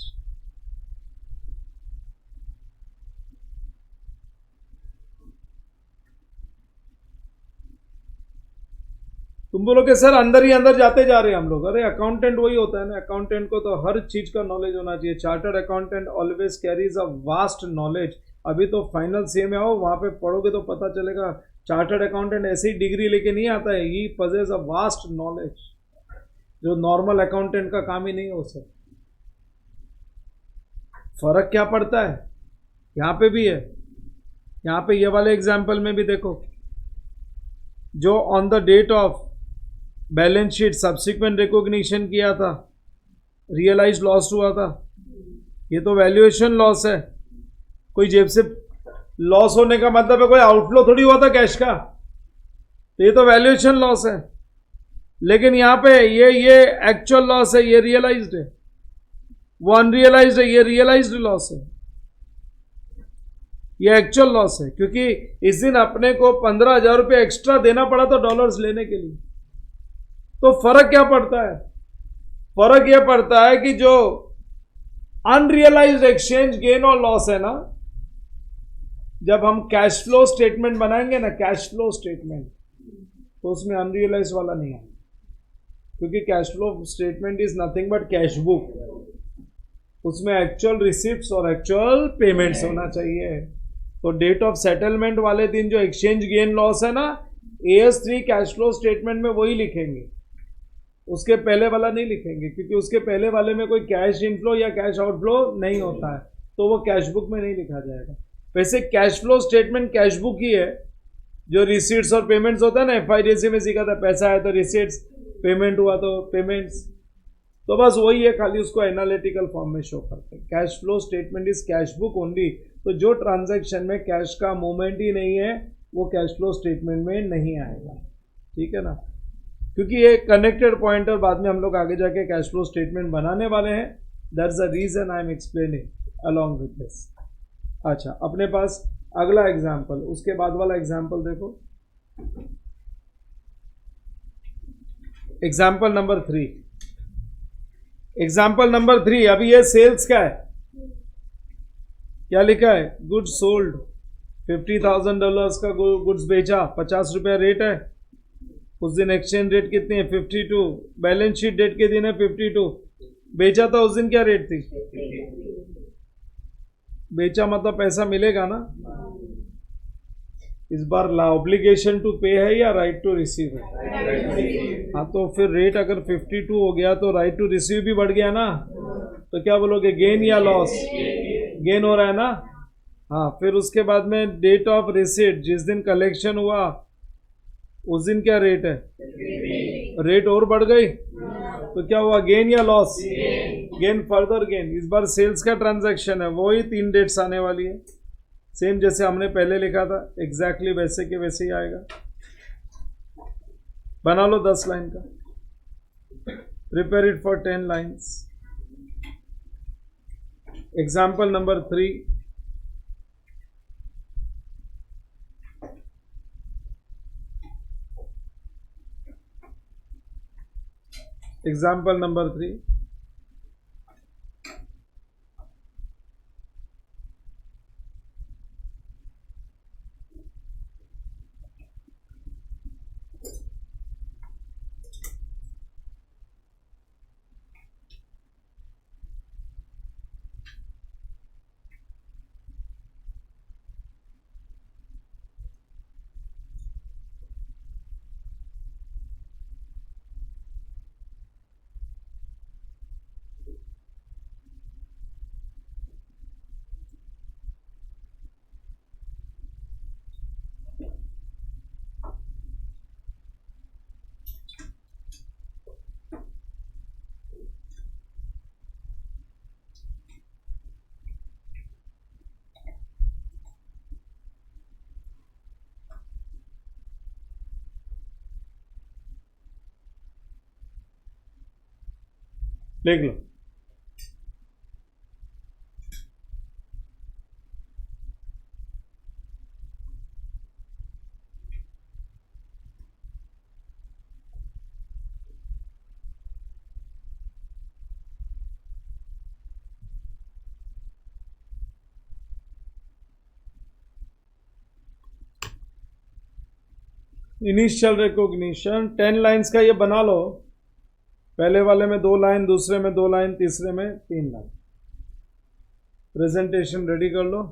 तुम बोलोगे सर अंदर ही अंदर जाते जा रहे हैं हम लोग। अरे अकाउंटेंट वही होता है ना, अकाउंटेंट को तो हर चीज का नॉलेज होना चाहिए। Chartered accountant always carries a vast knowledge. अभी तो फाइनल सीए में आओ, वहां पे पढ़ोगे तो पता चलेगा चार्टर्ड अकाउंटेंट ऐसी डिग्री लेके नहीं आता है। ही पजेस अ वास्ट नॉलेज, जो नॉर्मल अकाउंटेंट का काम ही नहीं है वो सब। फर्क क्या पड़ता है? यहाँ पे भी है। यहाँ पे ये वाले एग्जाम्पल में भी देखो, जो on the date of balance sheet subsequent recognition किया था, रियलाइज लॉस हुआ था। ये तो वैल्यूएशन लॉस है। कोई जेब से लॉस होने का मतलब है कोई आउटफ्लो थोड़ी हुआ था कैश का। तो ये तो वैल्यूएशन लॉस है। लेकिन यहाँ पे ये एक्चुअल लॉस है, ये रियलाइज्ड है। वो अनरियलाइज्ड है, ये रियलाइज्ड लॉस है। ये एक्चुअल लॉस है, क्योंकि इस दिन अपने को 15,000 रुपये एक्स्ट्रा देना पड़ा था डॉलर्स लेने के लिए। तो फर्क क्या पड़ता है? फर्क यह पड़ता है कि जो अनरियलाइज्ड एक्सचेंज गेन और लॉस है ना, जब हम कैश फ्लो स्टेटमेंट बनाएंगे ना, कैश फ्लो स्टेटमेंट, तो उसमें अनरियलाइज वाला नहीं है, क्योंकि cash flow statement is nothing but cash book. उसमें एक्चुअल रिसिप्ट्स और एक्चुअल पेमेंट्स होना चाहिए। तो डेट ऑफ सेटलमेंट वाले दिन जो एक्सचेंज गेन लॉस है ना, AS3 कैश फ्लो स्टेटमेंट में वही लिखेंगे, उसके पहले वाला नहीं लिखेंगे, क्योंकि उसके पहले वाले में कोई कैश इनफ्लो या कैश आउटफ्लो नहीं होता है, तो वो कैश बुक में नहीं लिखा जाएगा। वैसे cash flow statement cash book ही है। जो रिसीट्स और पेमेंट्स होता है ना, FIDC में सीखा था, पैसा है तो रिसीट्स, पेमेंट हुआ तो पेमेंट्स, तो बस वही है, खाली उसको एनालिटिकल फॉर्म में शो करते हैं। Cash flow statement is cash book only. तो जो ट्रांजैक्शन में कैश का मूवमेंट ही नहीं है वो कैश फ्लो स्टेटमेंट में नहीं आएगा, ठीक है ना, क्योंकि ये कनेक्टेड पॉइंट और बाद में हम लोग आगे जाके कैश फ्लो स्टेटमेंट बनाने वाले हैं। That's the reason I am explaining along with this. अच्छा, अपने पास अगला एग्जाम्पल, उसके बाद वाला एग्जाम्पल देखो, एग्जाम्पल नंबर 3। एग्जाम्पल नंबर 3, अभी ये सेल्स का है। क्या लिखा है? गुड्स सोल्ड, $50,000 का गुड्स बेचा, 50 रुपया रेट है। उस दिन एक्सचेंज रेट कितनी है? 52। बैलेंस शीट डेट के दिन है 52। बेचा था उस दिन क्या रेट थी? बेचा मतलब पैसा मिलेगा ना। इस बार ऑब्लिगेशन टू पे है या राइट टू रिसीव है? हाँ, तो फिर रेट अगर 52 हो गया तो राइट टू रिसीव भी बढ़ गया ना, तो क्या बोलोगे, गेन या लॉस? गेन हो रहा है ना। हाँ, फिर उसके बाद में डेट ऑफ रिसीट, जिस दिन कलेक्शन हुआ उस दिन क्या रेट है? रेट और बढ़ गई, तो क्या हुआ, गेन या लॉस? Gain, further gain. इस बार सेल्स का ट्रांजैक्शन है, वही 3 डेट्स आने वाली है, सेम जैसे हमने पहले लिखा था, एग्जैक्टली वैसे के वैसे ही आएगा। बना लो 10 लाइन का, prepare it for 10 lines. Example number 3, example number 3, लिख लो। इनिशियल रिकॉग्निशन 10 लाइंस का ये बना लो। पहले वाले में 2 लाइन, दूसरे में 2 लाइन, तीसरे में 3 लाइन। प्रेजेंटेशन रेडी कर लो।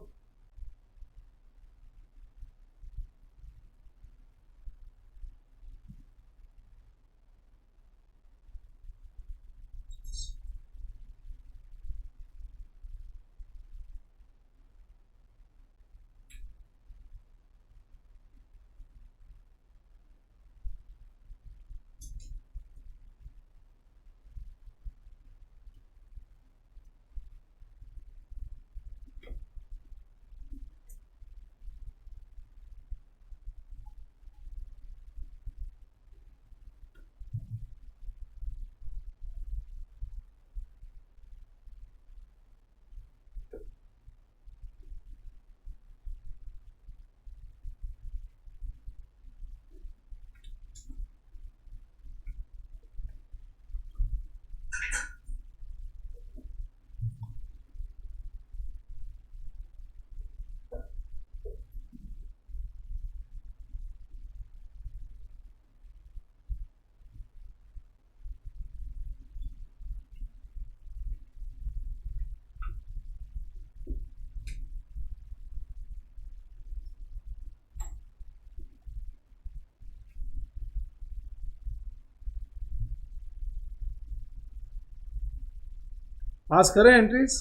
आज करें एंट्रीज।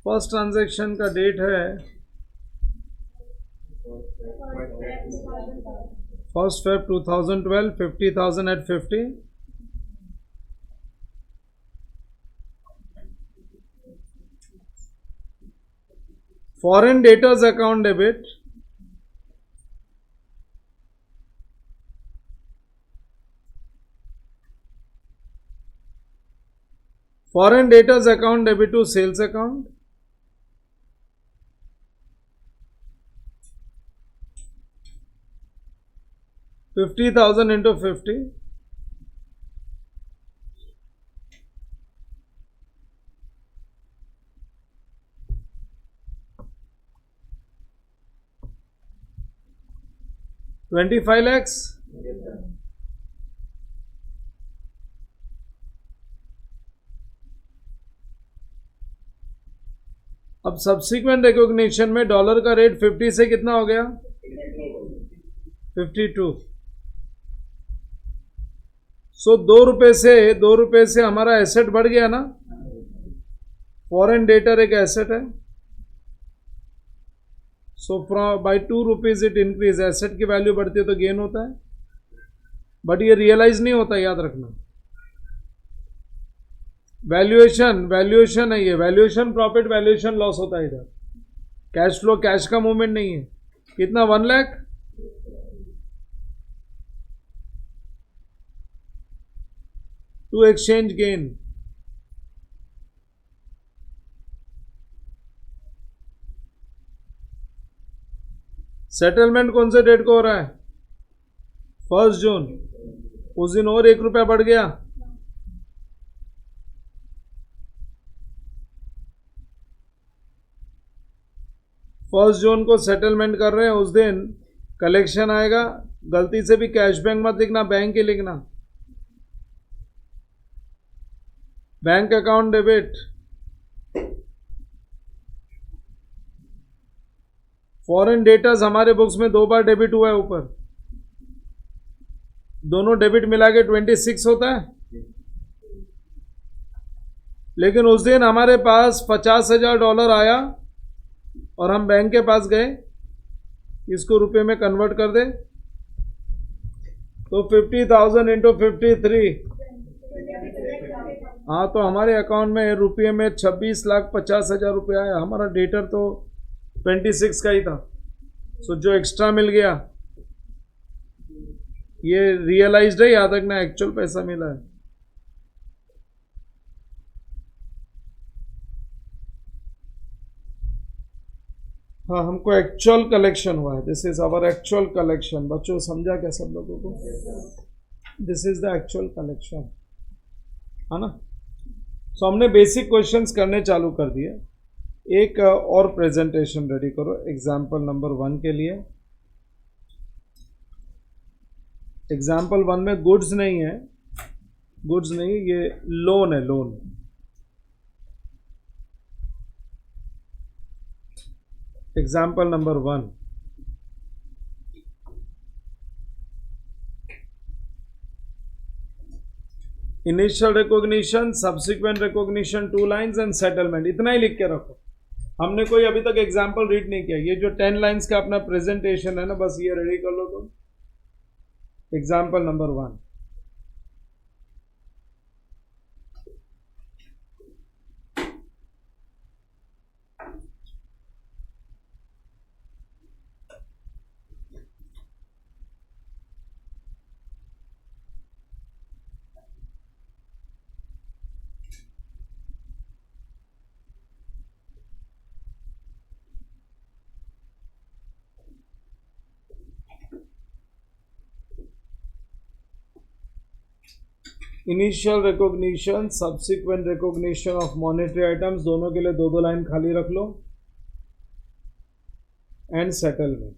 फर्स्ट ट्रांजैक्शन का डेट है 1 Feb 2012, 50,000 at 50. Foreign debtors account debit. Foreign debtors account debit to sales account. $50,000 into 50. $25 lakhs. अब सब्सिक्वेंट रिकॉग्निशन में डॉलर का रेट 50 से कितना हो गया? 52. सो ₹2 से हमारा एसेट बढ़ गया ना। फॉरेन डेटर एक एसेट है। सो बाय ₹2 इट इंक्रीज। एसेट की वैल्यू बढ़ती है तो गेन होता है, बट ये रियलाइज नहीं होता, याद रखना। वैल्यूएशन है ये, वैल्यूएशन प्रॉफिट, वैल्यूएशन लॉस होता है इधर। कैश फ्लो, कैश का मूवमेंट नहीं है। कितना? 1 lakh. To exchange gain. Settlement कौन से डेट को हो रहा है? 1 जून। उस दिन और ₹1 बढ़ गया। फर्स्ट जून को सेटलमेंट कर रहे हैं, उस दिन कलेक्शन आएगा। गलती से भी कैश बैंक मत लिखना, बैंक ही लिखना। Bank account debit. Foreign debtors हमारे बुक्स में 2 बार डेबिट हुआ है ऊपर। दोनों डेबिट मिला के 26 होता है। लेकिन उस दिन हमारे पास $50,000 आया और हम बैंक के पास गए, इसको रुपए में कन्वर्ट कर दे तो 50,000 इंटू 53। हाँ, तो हमारे अकाउंट में रुपये में 26,50,000 रुपये आया। हमारा डेटर तो 26 का ही था। सो जो एक्स्ट्रा मिल गया ये रियलाइज्ड है, याद रखना, एक्चुअल पैसा मिला है। हाँ, हमको एक्चुअल कलेक्शन हुआ है। This is our actual collection. बच्चों समझा क्या सब लोगों को? This is the actual collection, है ना। सो हमने बेसिक क्वेश्चंस करने चालू कर दिए। एक और प्रेजेंटेशन रेडी करो एग्जाम्पल नंबर 1 के लिए। एग्जाम्पल 1 में गुड्स नहीं है, गुड्स नहीं, ये लोन है, loan. Example number 1। Initial recognition, subsequent recognition, 2 lines and settlement. इतना ही लिख के रखो। हमने कोई अभी तक एग्जाम्पल रीड नहीं किया। ये जो 10 लाइन्स का अपना प्रेजेंटेशन है ना, बस ये रेडी कर लो तुम। Example number 1। Initial recognition, subsequent recognition of monetary items, दोनों के लिए 2-2 लाइन खाली रख लो। And settlement.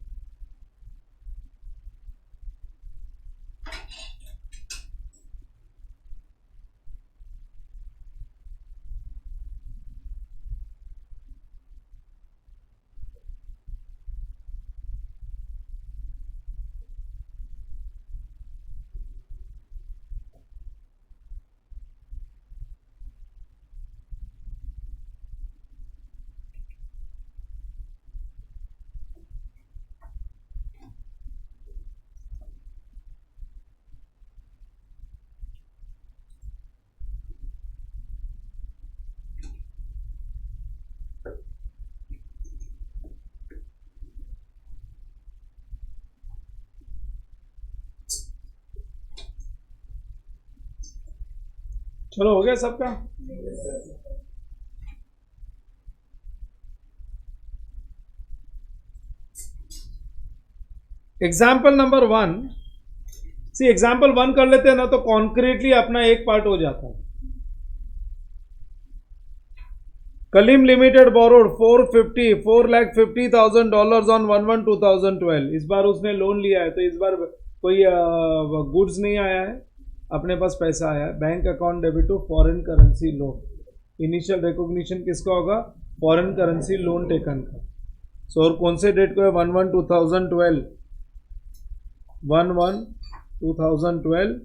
चलो हो गया सबका। एग्जाम्पल नंबर 1, सी एग्जाम्पल 1 कर लेते हैं ना तो कॉन्क्रीटली अपना एक पार्ट हो जाता है। Kaleem limited borrowed $450,000 on 1/1/2012। इस बार उसने लोन लिया है, तो इस बार कोई गुड्स नहीं आया है, अपने पास पैसा आया है। Bank account debit to foreign currency loan. Initial recognition किसका होगा? फॉरेन करेंसी लोन टेकन का। सो और कौन से डेट को है? 1/1/2012, 1/1/2012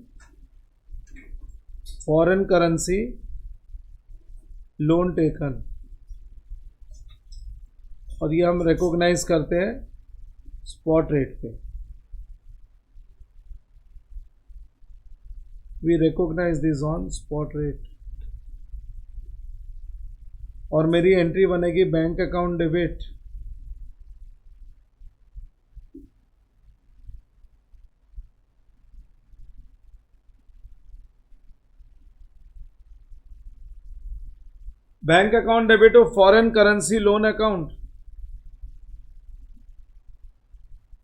फॉरेन करेंसी लोन टेकन, और ये हम रिकॉग्नाइज करते हैं स्पॉट रेट पे। We recognise this on spot rate, और मेरी एंट्री बनेगी bank account debit bank account debit to foreign currency loan account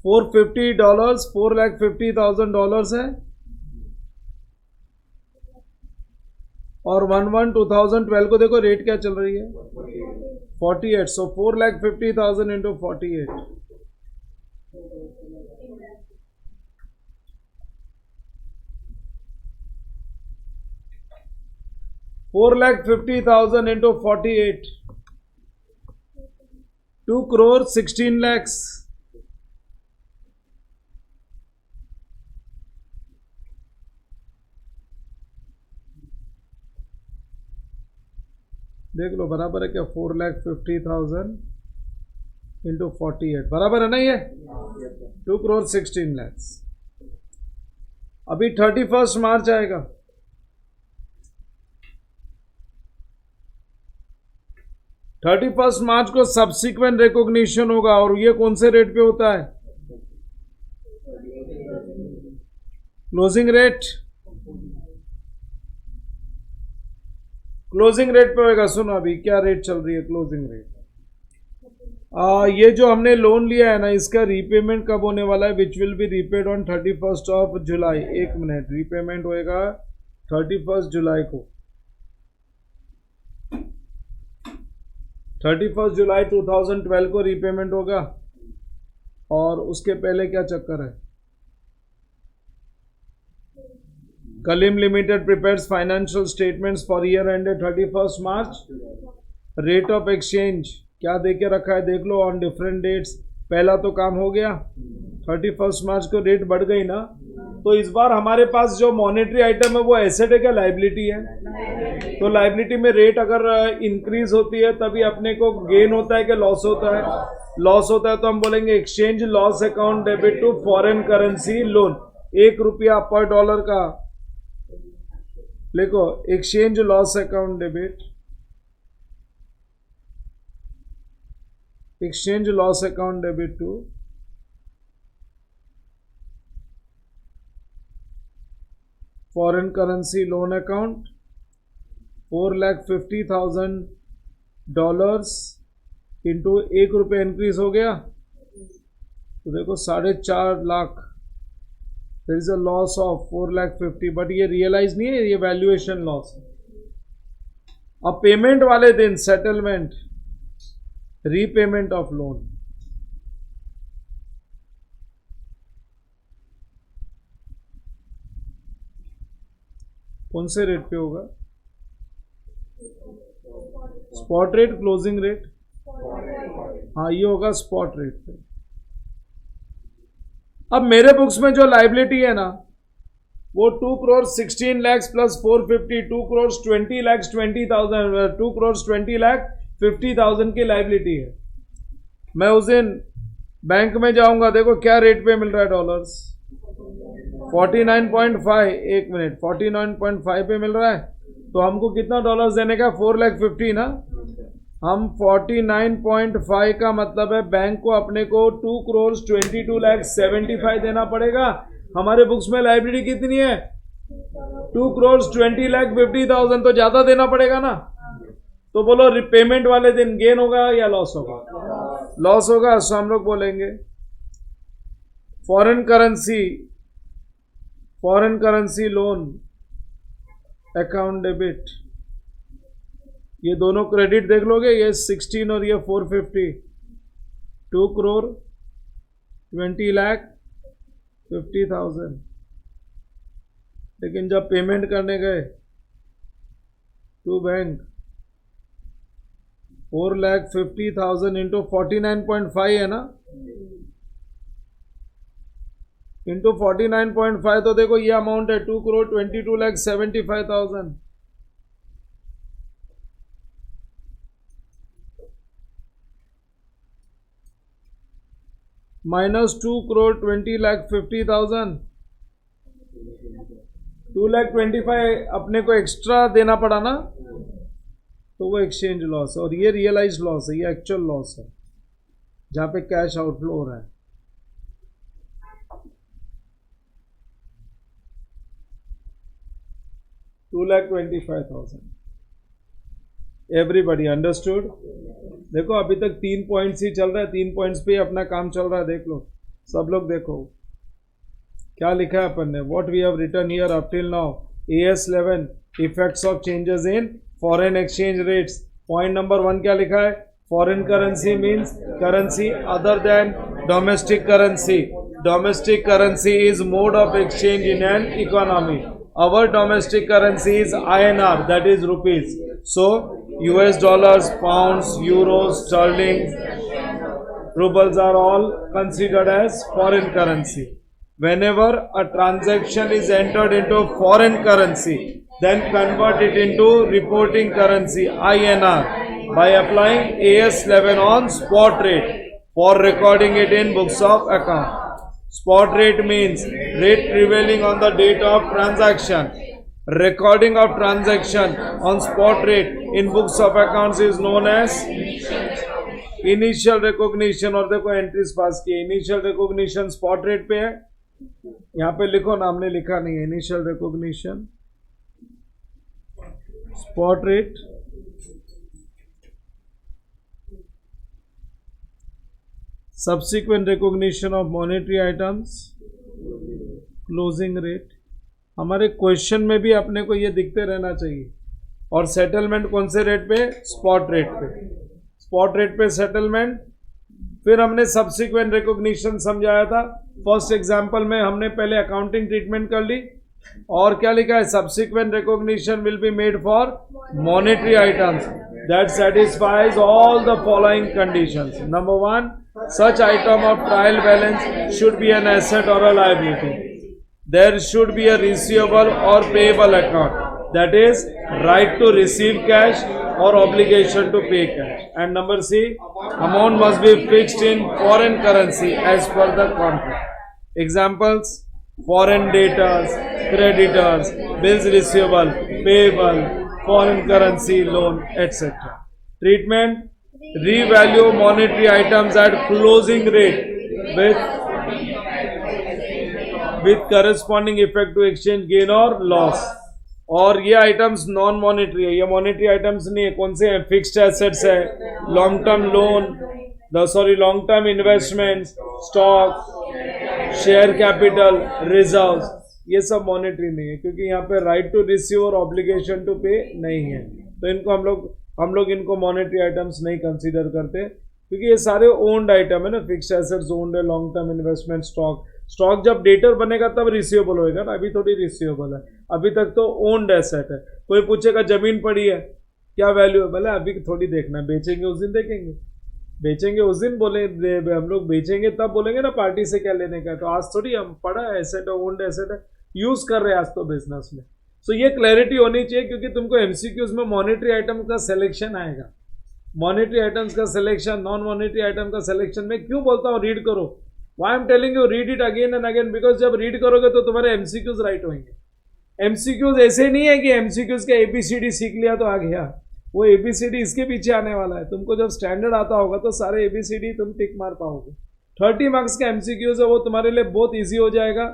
$450, $450,000 है, और 1/1/2012 को देखो रेट क्या चल रही है, 48। सो 450,000 इंटू 48, $450,000 इंटू 48, 2,16,00,000। देख लो बराबर है क्या? 4,50,000 इंटू 48 बराबर है ना ये? 2,16,00,000। अभी 31 मार्च आएगा, 31 मार्च को सब्सिक्वेंट रिकॉग्निशन होगा, और ये कौन से रेट पे होता है? Closing rate. क्लोजिंग रेट पे होगा। सुनो अभी क्या रेट चल रही है क्लोजिंग रेट। ये जो हमने लोन लिया है ना, इसका रीपेमेंट कब होने वाला है? Which will be repaid on 31 जुलाई। एक मिनट, रीपेमेंट होएगा 31 जुलाई को। 31 जुलाई 2012 को रीपेमेंट होगा, और उसके पहले क्या चक्कर है? Kaleem limited prepares financial statements for year ended 31 March. Rate of exchange क्या दे के रखा है देख लो, ऑन डिफरेंट डेट्स। पहला तो काम हो गया, 31 मार्च को रेट बढ़ गई ना, तो इस बार हमारे पास जो मॉनेटरी आइटम है वो एसेट है क्या लाइबिलिटी है? तो लाइबिलिटी में रेट अगर इंक्रीज होती है तभी अपने को गेन होता है कि लॉस होता है? लॉस होता है, तो हम बोलेंगे exchange loss account debit to foreign currency loan. ₹1 पर डॉलर का लिखो, exchange loss account debit, exchange loss account debit to foreign currency loan account $450,000 into ₹1 increase हो गया, तो देखो 4.5 lakh. There is a loss of 4,50,000, but ये रियलाइज नहीं है, ये वैल्यूएशन लॉस है। अब पेमेंट वाले दिन सेटलमेंट, रीपेमेंट ऑफ लोन, कौन से रेट पे होगा? Spot rate, closing rate? हाँ, ये होगा स्पॉट रेट पे। अब मेरे बुक्स में जो लाइबिलिटी है ना, वो 2,16,00,000 प्लस 450, 2,20,20,000, 2,20,50,000 की लाइबिलिटी है। मैं उस दिन बैंक में जाऊंगा, देखो क्या रेट पे मिल रहा है डॉलर्स, 49.5। एक मिनट, 49.5 पे मिल रहा है, तो हमको कितना डॉलर्स देने का? 4,50,000 ना। हम 49.5 का मतलब है बैंक को अपने को 2,22,75,000 देना पड़ेगा। हमारे बुक्स में लाइबिलिटी कितनी है? 2,20,50,000 तो ज्यादा देना पड़ेगा ना। तो बोलो रिपेमेंट वाले दिन गेन होगा या लॉस होगा? लॉस होगा। सो हम लोग बोलेंगे foreign currency loan account debit, ये दोनों क्रेडिट देख लोगे, ये 16 और ये 450, 2,20,50,000। लेकिन जब पेमेंट करने गए टू बैंक 4,50,000 इंटू 49.5 है ना, इंटू 49.5, तो देखो ये अमाउंट है 2,22,75,000। माइनस 2,20,50,000, 2,25,000 अपने को एक्स्ट्रा देना पड़ा ना, तो वो एक्सचेंज लॉस है। और ये रियलाइज लॉस है, ये एक्चुअल लॉस है जहां पे कैश आउटफ्लो हो रहा है। $2,25,000। Everybody understood? देखो अभी तक 3 पॉइंट्स ही चल रहा है, 3 पॉइंट्स पे ही अपना काम चल रहा है। देख लो सब लोग, देखो क्या लिखा है अपन ने। What we have written here up till now, AS11 effects of changes in foreign exchange rates. Point number 1 क्या लिखा है? Foreign currency means currency other than domestic currency. Domestic currency is mode of exchange in an economy. Our domestic currency is INR, that is rupees. So US dollars, pounds, euros, sterling, rubles are all considered as foreign currency. Whenever a transaction is entered into foreign currency, then convert it into reporting currency INR by applying AS11 on spot rate for recording it in books of account. Spot rate means rate prevailing on the date of transaction. Recording of transaction on spot rate in books of accounts is known as initial recognition। और देखो entries pass की, initial recognition spot rate पे है, यहाँ पे लिखो ना, हमने लिखा नहीं है। Initial recognition spot rate, subsequent recognition of monetary items, closing rate। हमारे क्वेश्चन में भी अपने को ये दिखते रहना चाहिए। और सेटलमेंट कौन से रेट पे? स्पॉट रेट पे। स्पॉट रेट पे सेटलमेंट। फिर हमने सब्सिक्वेंट रिकॉग्निशन समझाया था। फर्स्ट एग्जांपल में हमने पहले अकाउंटिंग ट्रीटमेंट कर ली, और क्या लिखा है? Subsequent recognition will be made for monetary items that satisfies all the following conditions. Number 1, such item of trial balance should be an asset or a liability. There should be a receivable or payable account, that is right to receive cash or obligation to pay cash. And number C, amount must be fixed in foreign currency as per the contract. Examples: foreign debtors, creditors, bills receivable, payable, foreign currency loan, etc. Treatment: revalue monetary items at closing rate with corresponding effect to exchange gain or loss. और ये items non monetary है, ये monetary items नहीं है। कौन से हैं? Fixed assets है, long term loan, long term investments, stock, share capital, reserves, ये सब मॉनेटरी नहीं है, क्योंकि यहाँ पे राइट टू रिसीव और ऑब्लिगेशन टू पे नहीं है। तो इनको हम लोग इनको मॉनेटरी आइटम्स नहीं कंसीडर करते, क्योंकि ये सारे ओन्ड आइटम है ना। फिक्स्ड एसेट्स ओन्ड है, लॉन्ग टर्म इन्वेस्टमेंट, स्टॉक जब डेटर बनेगा तब रिसीवेबल होएगा ना, अभी थोड़ी रिसीवेबल है, अभी तक तो ओन्ड एसेट है। कोई पूछेगा जमीन पड़ी है क्या वैल्यू है, बोले अभी थोड़ी देखना है, बेचेंगे उस दिन देखेंगे, बेचेंगे उस दिन बोले हम लोग बेचेंगे तब बोलेंगे ना पार्टी से क्या लेने का है। तो आज थोड़ी हम पड़ा एसेट है, ओन्ड एसेट है, यूज कर रहे हैं आज तो बिजनेस में। सो ये क्लैरिटी होनी चाहिए, क्योंकि तुमको एमसीक्यूज में मॉनेटरी आइटम का सिलेक्शन आएगा। मॉनेटरी आइटम्स का सिलेक्शन, नॉन मॉनेटरी आइटम का सिलेक्शन में क्यों बोलता हूँ रीड करो। Why I am telling you read it again and again, because जब रीड करोगे तो तुम्हारे एमसीक्यूज राइट होंगे। एमसीक्यूज ऐसे नहीं है कि एमसीक्यूज का एबीसीडी सीख लिया तो आ गया, वो एबीसीडी इसके पीछे आने वाला है। तुमको जब स्टैंडर्ड आता होगा तो सारे एबीसीडी तुम टिक मार पाओगे। 30 मार्क्स का एमसीक्यूज है, वो तुम्हारे लिए बहुत ईजी हो जाएगा।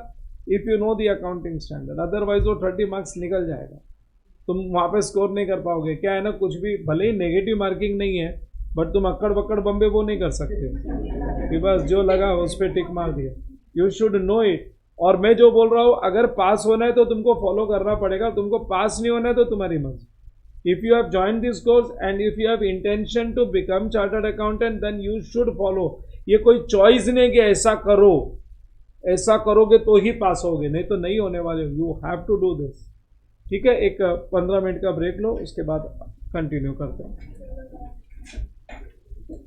If you know the accounting standard, otherwise वो 30 मार्क्स निकल जाएगा, तुम वहाँ पे स्कोर नहीं कर पाओगे। क्या है ना, कुछ भी भले ही नेगेटिव मार्किंग नहीं है, बट तुम अक्कड़ बक्कड़ बम्बे वो नहीं कर सकते कि बस जो लगा उस पर टिक मार दिया। You should no it. और मैं जो बोल रहा हूँ, अगर पास होना है तो तुमको फॉलो करना पड़ेगा, तुमको पास नहीं होना है तो तुम्हारी मर्जी। If you have joined this course and if you have intention to become chartered accountant, then you should follow। ये कोई चॉइस नहीं कि ऐसा करो, ऐसा करोगे तो ही पास होगे, नहीं तो नहीं होने वाले। You have to do this. ठीक है, एक 15 मिनट का ब्रेक लो, उसके बाद कंटिन्यू करते हैं।